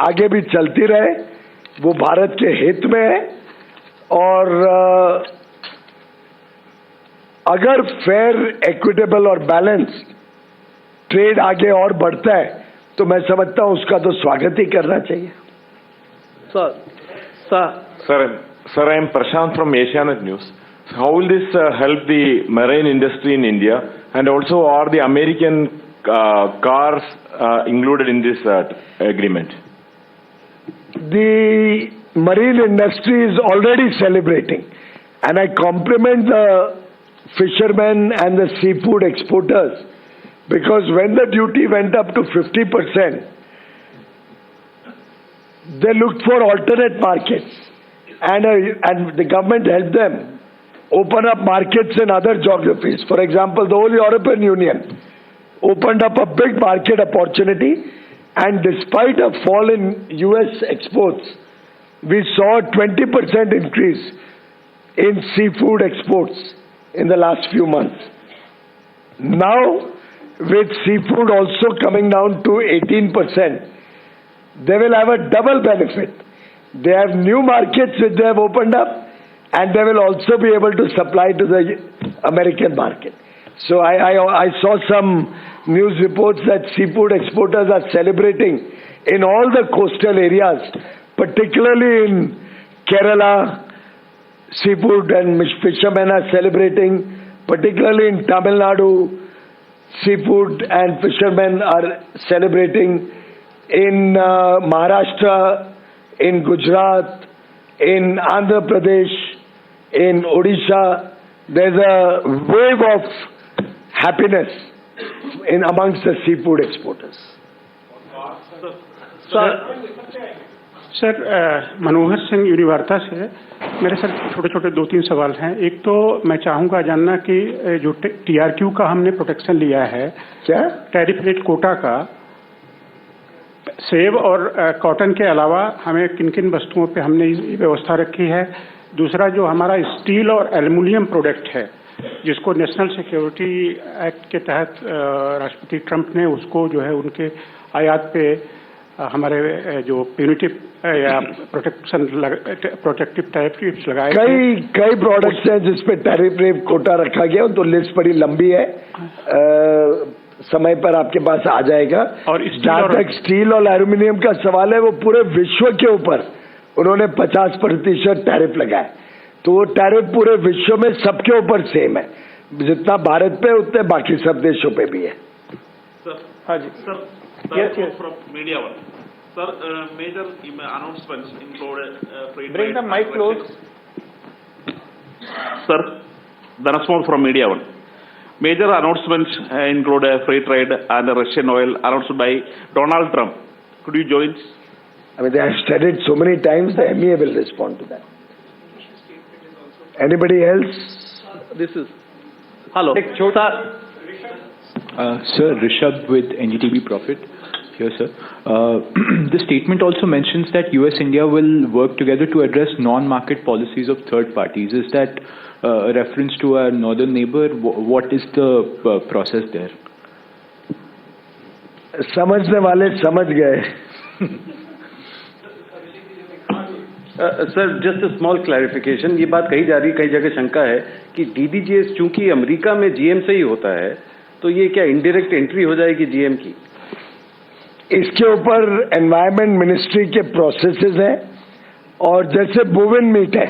आगे भी चलती रहे, वो भारत के हित में है. और अगर फेयर, एक्विटेबल और बैलेंस ट्रेड आगे और बढ़ता है तो मैं समझता हूं उसका तो स्वागत ही करना चाहिए. Sir, I am Prashant from Asianet News. How will this help the marine industry in India, and also are the American cars included in this agreement? The marine industry is already celebrating, and I compliment the fishermen and the seafood exporters, because when the duty went up to 50%, they looked for alternate markets. and the government helped them open up markets in other geographies. For example, the whole European Union opened up a big market opportunity, and despite a fall in US exports, we saw a 20% increase in seafood exports in the last few months. Now, with seafood also coming down to 18%, they will have a double benefit. They have new markets which they have opened up, and they will also be able to supply to the American market. So I saw some news reports that seafood exporters are celebrating in all the coastal areas, particularly in Kerala. Seafood and fishermen are celebrating, particularly in Tamil Nadu. Seafood and fishermen are celebrating in Maharashtra, in Gujarat, in Andhra Pradesh, in Odisha. There's a wave of happiness amongst the seafood exporters. Sir Manohar Singh Univarta से मेरे सर छोटे छोटे 2-3 सवाल हैं। एक तो मैं चाहूँगा जानना कि जो TRQ का हमने प्रोटेक्शन लिया है, क्या टैरिफ रेट कोटा का, सेब और कॉटन के अलावा हमें किन किन वस्तुओं पे हमने व्यवस्था रखी है। दूसरा जो हमारा स्टील और एल्युमिनियम प्रोडक्ट है, जिसको नेशनल सिक्योरिटी एक्ट के तहत राष्ट्रपति ट्रंप ने उसको जो है उनके आयात पे हमारे जो प्यूनिटिव या प्रोटेक्टिव टैरिफ लगाए, कई प्रोडक्ट्स हैं जिसपे टैरिफ रेट कोटा रखा गया, तो लिस्ट बड़ी लंबी है, समय पर आपके पास आ जाएगा। और जहाँ तक स्टील और एल्युमिनियम का सवाल है, वो पूरे विश्व के ऊपर उन्होंने 50% टैरिफ लगाए, तो वो टैरिफ पूरे विश्व में सबके ऊपर सेम है, जितना भारत पे उतने बाकी सब देशों पे भी है। हाँ जी sir, from Media One. Sir, major announcements include free Bring the mic close. Sir, Dhanasmol from Media One. Major announcements include free trade and Russian oil announced by Donald Trump. Could you join? I mean, they have said it so many times, the MEA will respond to that. Anybody else? This is... Hello. Sir, Rishabh with NDTV Profit. Here, sir. The statement also mentions that US-India will work together to address non-market policies of third parties. Is that a reference to our northern neighbor? What is the process there? समझने वाले समझ गए। Sir, just a small clarification, ये बात कही जा रही, कई जगह शंका है कि DDGS चूंकि अमेरिका में GM से ही होता है, तो ये क्या इनडायरेक्ट एंट्री हो जाएगी GM की? इसके ऊपर एनवायरमेंट मिनिस्ट्री के प्रोसेसेस हैं, और जैसे बोविन मीट है,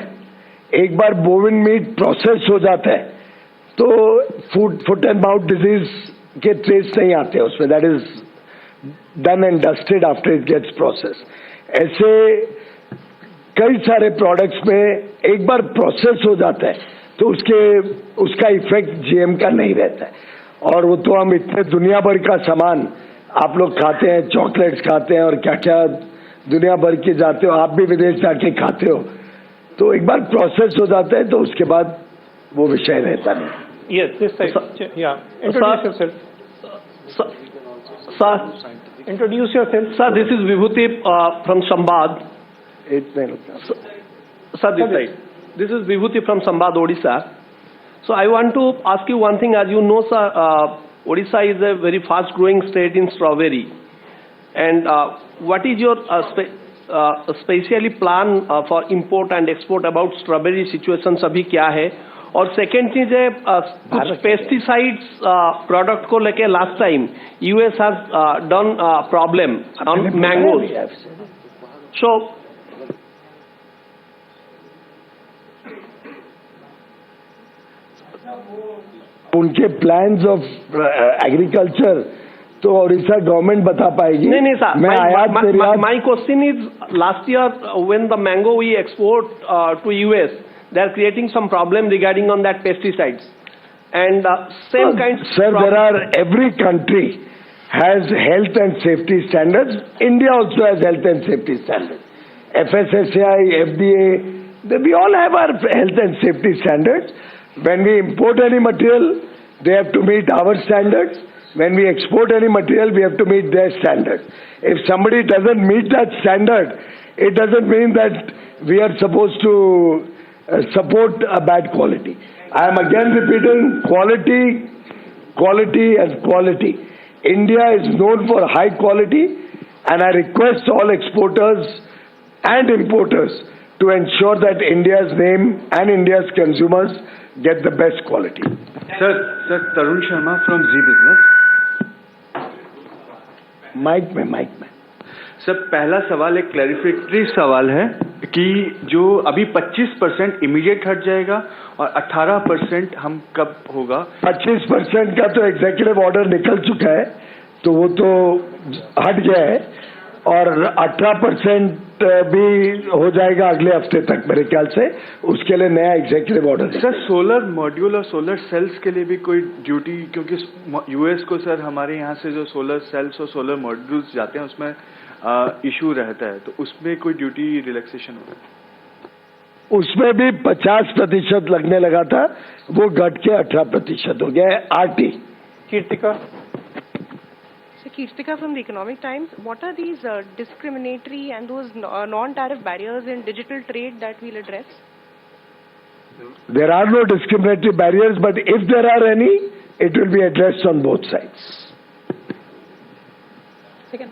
एक बार बोविन मीट प्रोसेस हो जाता है तो फुट एंड माउथ डिजीज के ट्रेस नहीं आते उसमें, that is done and dusted after it gets process. ऐसे कई सारे प्रोडक्ट्स में एक बार प्रोसेस हो जाता है तो उसका इफेक्ट GM का नहीं रहता है, और वो तो हम इतने दुनिया भर का सामान आप लोग खाते हैं, चॉकलेट्स खाते हैं और क्या क्या दुनिया भर के जाते हो, आप भी विदेश जाके खाते हो, तो एक बार प्रोसेस हो जाता है तो उसके बाद वो विषय रहता नहीं। Yes, this side. Yeah. Introduce yourself. Sir, introduce yourself. Sir, this is Vibhuti from Sambad. Sir, this side. This is Vibhuti from Sambad, Odisha. So I want to ask you one thing. As you know, sir, Odisha is a very fast-growing state in strawberry. And what is your specially plan for import and export about strawberry situation? अभी क्या है? और सेकेंड चीज है, कुछ पेस्टिसाइड्स प्रोडक्ट को लेके last time US has done problem on mangoes. So उनके प्लान्स ऑफ एग्रीकल्चर तो उड़ीसा गवर्नमेंट बता पाएगी। नहीं sir, my question is last year when the mango we export to US, they are creating some problem regarding on that pesticides and same kind. Sir, there are, every country has health and safety standards. India also has health and safety standards. FSSAI, FDA, We all have our health and safety standards. When we import any material, they have to meet our standards. When we export any material, we have to meet their standards. If somebody doesn't meet that standard, it doesn't mean that we are supposed to support a bad quality. I am again repeating, quality, quality and quality. India is known for high quality, and I request all exporters and importers to ensure that India's name and India's consumers get the best quality. Sir, Tarun Sharma from Zee Business. Mike में सर, पहला सवाल एक क्लैरिफिकेटरी सवाल है कि जो अभी 25% इमीडिएट हट जाएगा और 18% हम कब होगा? 25% का तो एग्जीक्यूटिव ऑर्डर निकल चुका है, तो वो तो हट गया है, और 18% भी हो जाएगा अगले हफ्ते तक मेरे ख्याल से. उसके लिए नया executive order. Sir, solar module और सोलर सेल्स के लिए भी कोई ड्यूटी, क्योंकि यूएस को सर हमारे यहाँ से जो सोलर सेल्स और सोलर मॉड्यूल्स जाते हैं उसमें इशू रहता है, तो उसमें कोई ड्यूटी रिलैक्सेशन होगा? उसमें भी 50% लगने लगा था, वो घट के 18% हो गया है. RT Kirtika. Kirtika from the Economic Times. What are these discriminatory and those non-tariff barriers in digital trade that we'll address? There are no discriminatory barriers, but if there are any, it will be addressed on both sides. Second.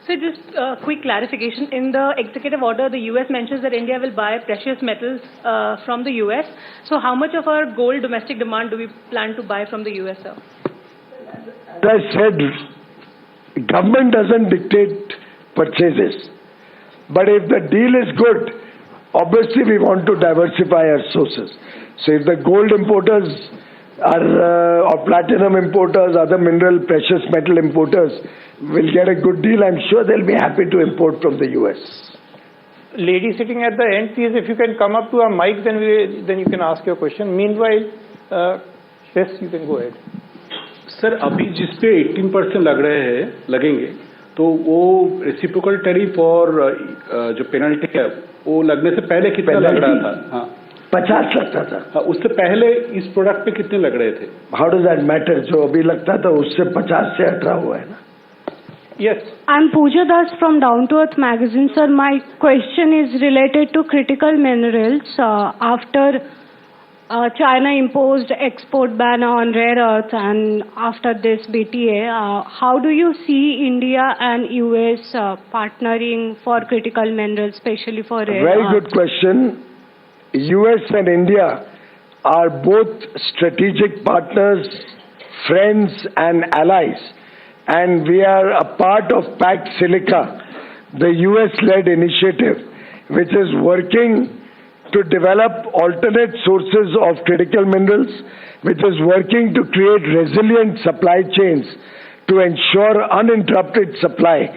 So just quick clarification. In the executive order, the US mentions that India will buy precious metals from the US. So how much of our gold domestic demand do we plan to buy from the US, sir? As I said, government doesn't dictate purchases. But if the deal is good, obviously we want to diversify our sources. So if the gold importers are, or platinum importers, other mineral, precious metal importers will get a good deal, I'm sure they'll be happy to import from the US. Lady sitting at the end, please, if you can come up to our mic, then you can ask your question. Meanwhile, yes, you can go ahead. Sir, अभी जिस पे 18% लगेंगे, तो वो रेसिप्रोकल टैरिफ और जो पेनल्टी है वो लगने से पहले कितना लग रहा था? हाँ, 50 लगता था. हाँ, उससे पहले इस प्रोडक्ट पे कितने लग रहे थे? How does that matter? जो अभी लगता था उससे 50 से 18 हुआ है ना. Yes. I'm Pooja Das from Down to Earth magazine. Sir, my question is related to critical minerals. After China imposed export ban on rare earths, and after this BTA, how do you see India and US partnering for critical minerals, especially for rare earths? Very good question. US and India are both strategic partners, friends and allies, and we are a part of Pact Silica, the US-led initiative, which is working to develop alternate sources of critical minerals, which is working to create resilient supply chains to ensure uninterrupted supply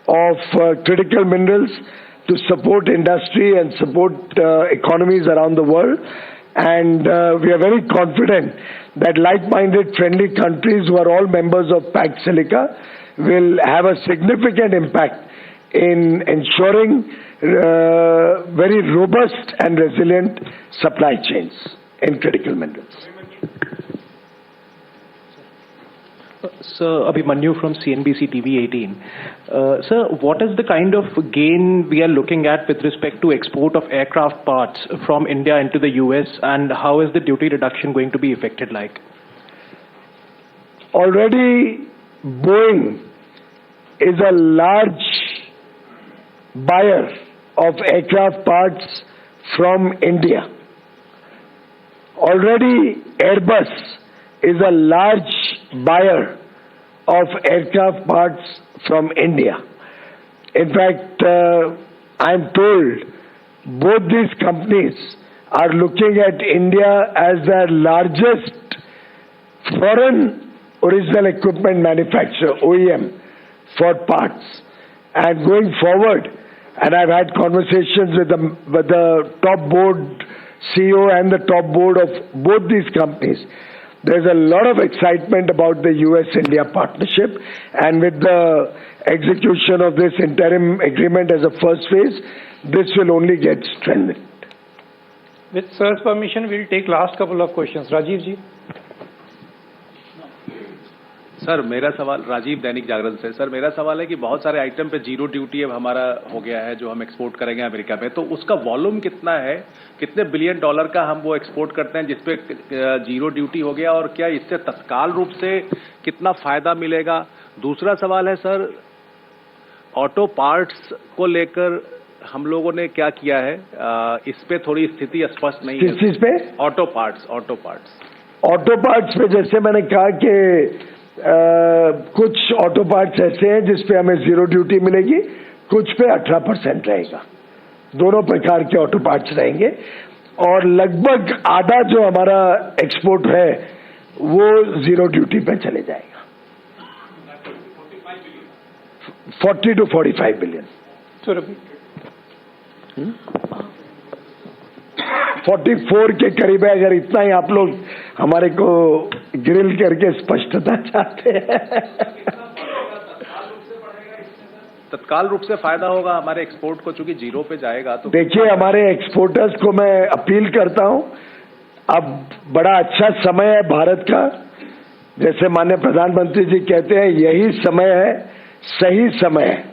of critical minerals to support industry and support economies around the world. And we are very confident that like-minded friendly countries who are all members of Pact Silica will have a significant impact in ensuring very robust and resilient supply chains in critical minerals. Sir, Abhimanyu from CNBC TV 18. Sir, what is the kind of gain we are looking at with respect to export of aircraft parts from India into the US, and how is the duty reduction going to be affected like? Already Boeing is a large buyer of aircraft parts from India. Already Airbus is a large buyer of aircraft parts from India. In fact, I'm told both these companies are looking at India as their largest foreign original equipment manufacturer, OEM, for parts. And going forward, and I've had conversations with the top board CEO and the top board of both these companies. There's a lot of excitement about the US-India partnership, and with the execution of this interim agreement as a first phase, this will only get strengthened. With sir's permission, we'll take last couple of questions. Rajiv ji. Sir मेरा सवाल राजीव दैनिक जागरण से सर मेरा सवाल है कि बहुत सारे आइटम पे जीरो ड्यूटी अब हमारा हो गया है जो हम एक्सपोर्ट करेंगे अमेरिका में, तो उसका वॉल्यूम कितना है, कितने बिलियन डॉलर का हम वो एक्सपोर्ट करते हैं जिसपे जीरो ड्यूटी हो गया, और क्या इससे तत्काल रूप से कितना फायदा मिलेगा? दूसरा सवाल है सर, ऑटो पार्ट्स को लेकर हम लोगों ने क्या किया है, इस पे थोड़ी स्थिति स्पष्ट नहीं है। किस चीज पे? ऑटो पार्ट्स पे जैसे मैंने कहा कि कुछ ऑटो पार्ट्स ऐसे हैं जिसपे हमें जीरो ड्यूटी मिलेगी, कुछ पे 18% रहेगा। दोनों प्रकार के ऑटो पार्ट्स रहेंगे और लगभग आधा जो हमारा एक्सपोर्ट है वो जीरो ड्यूटी पे चले जाएगा। 40 to 45 बिलियन। 44 के करीब है। अगर इतना ही आप लोग हमारे को ग्रिल करके स्पष्टता चाहते हैं। तत्काल रूप से फायदा होगा हमारे एक्सपोर्ट को, चूंकि जीरो पे जाएगा तो। देखिए, हमारे एक्सपोर्टर्स को मैं अपील करता हूं, अब बड़ा अच्छा समय है भारत का। जैसे माननीय प्रधानमंत्री जी कहते हैं, यही समय है, सही समय है।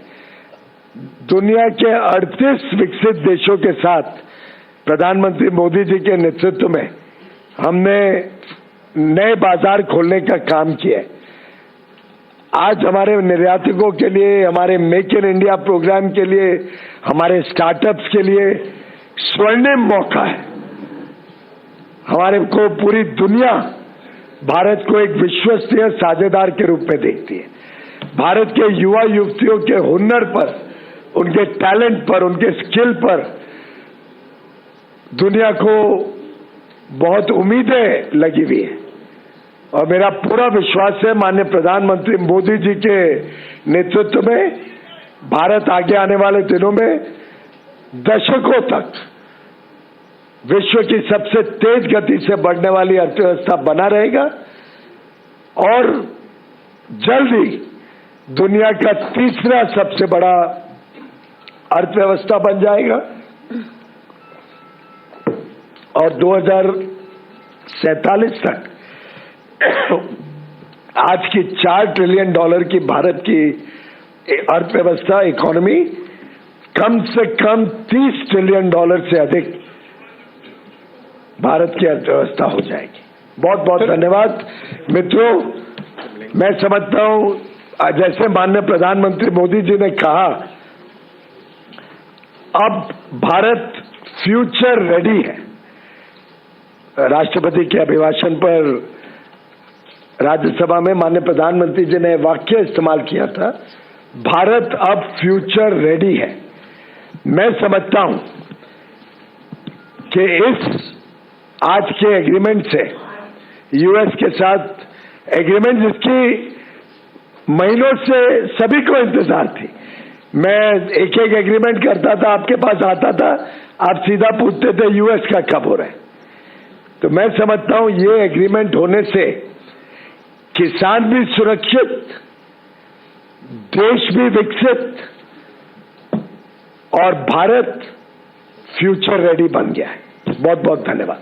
दुनिया के 38 विकसित देशों के साथ प्रधानमंत्री मोदी जी के नेतृत्व में हमने नए बाजार खोलने का काम किया है। आज हमारे निर्यातकों के लिए, हमारे मेक इन इंडिया प्रोग्राम के लिए, हमारे स्टार्टअप्स के लिए स्वर्णिम मौका है। हमारे को पूरी दुनिया भारत को एक विश्वसनीय साझेदार के रूप में देखती है। भारत के युवा युवतियों के हुनर पर, उनके टैलेंट पर, उनके स्किल पर दुनिया को बहुत उम्मीदें लगी हुई है और मेरा पूरा विश्वास है माननीय प्रधानमंत्री मोदी जी के नेतृत्व में भारत आगे आने वाले दिनों में दशकों तक विश्व की सबसे तेज गति से बढ़ने वाली अर्थव्यवस्था बना रहेगा और जल्द ही दुनिया का तीसरा सबसे बड़ा अर्थव्यवस्था बन जाएगा और 2047 तक आज की $4 ट्रिलियन की भारत की अर्थव्यवस्था, इकोनॉमी कम से कम $30 ट्रिलियन से अधिक भारत की अर्थव्यवस्था हो जाएगी। बहुत बहुत धन्यवाद मित्रों। मैं समझता हूं, जैसे माननीय प्रधानमंत्री मोदी जी ने कहा, अब भारत फ्यूचर रेडी है। राष्ट्रपति के अभिभाषण पर राज्यसभा में माननीय प्रधानमंत्री जी ने वाक्य इस्तेमाल किया था, भारत अब फ्यूचर रेडी है। मैं समझता हूं कि इस आज के एग्रीमेंट से, यूएस के साथ एग्रीमेंट जिसकी महीनों से सभी को इंतजार थी, मैं एक एक एग्रीमेंट करता था, आपके पास आता था, आप सीधा पूछते थे यूएस का कब हो रहा है। तो मैं समझता हूं ये एग्रीमेंट होने से किसान भी सुरक्षित, देश भी विकसित और भारत फ्यूचर रेडी बन गया है। बहुत बहुत धन्यवाद।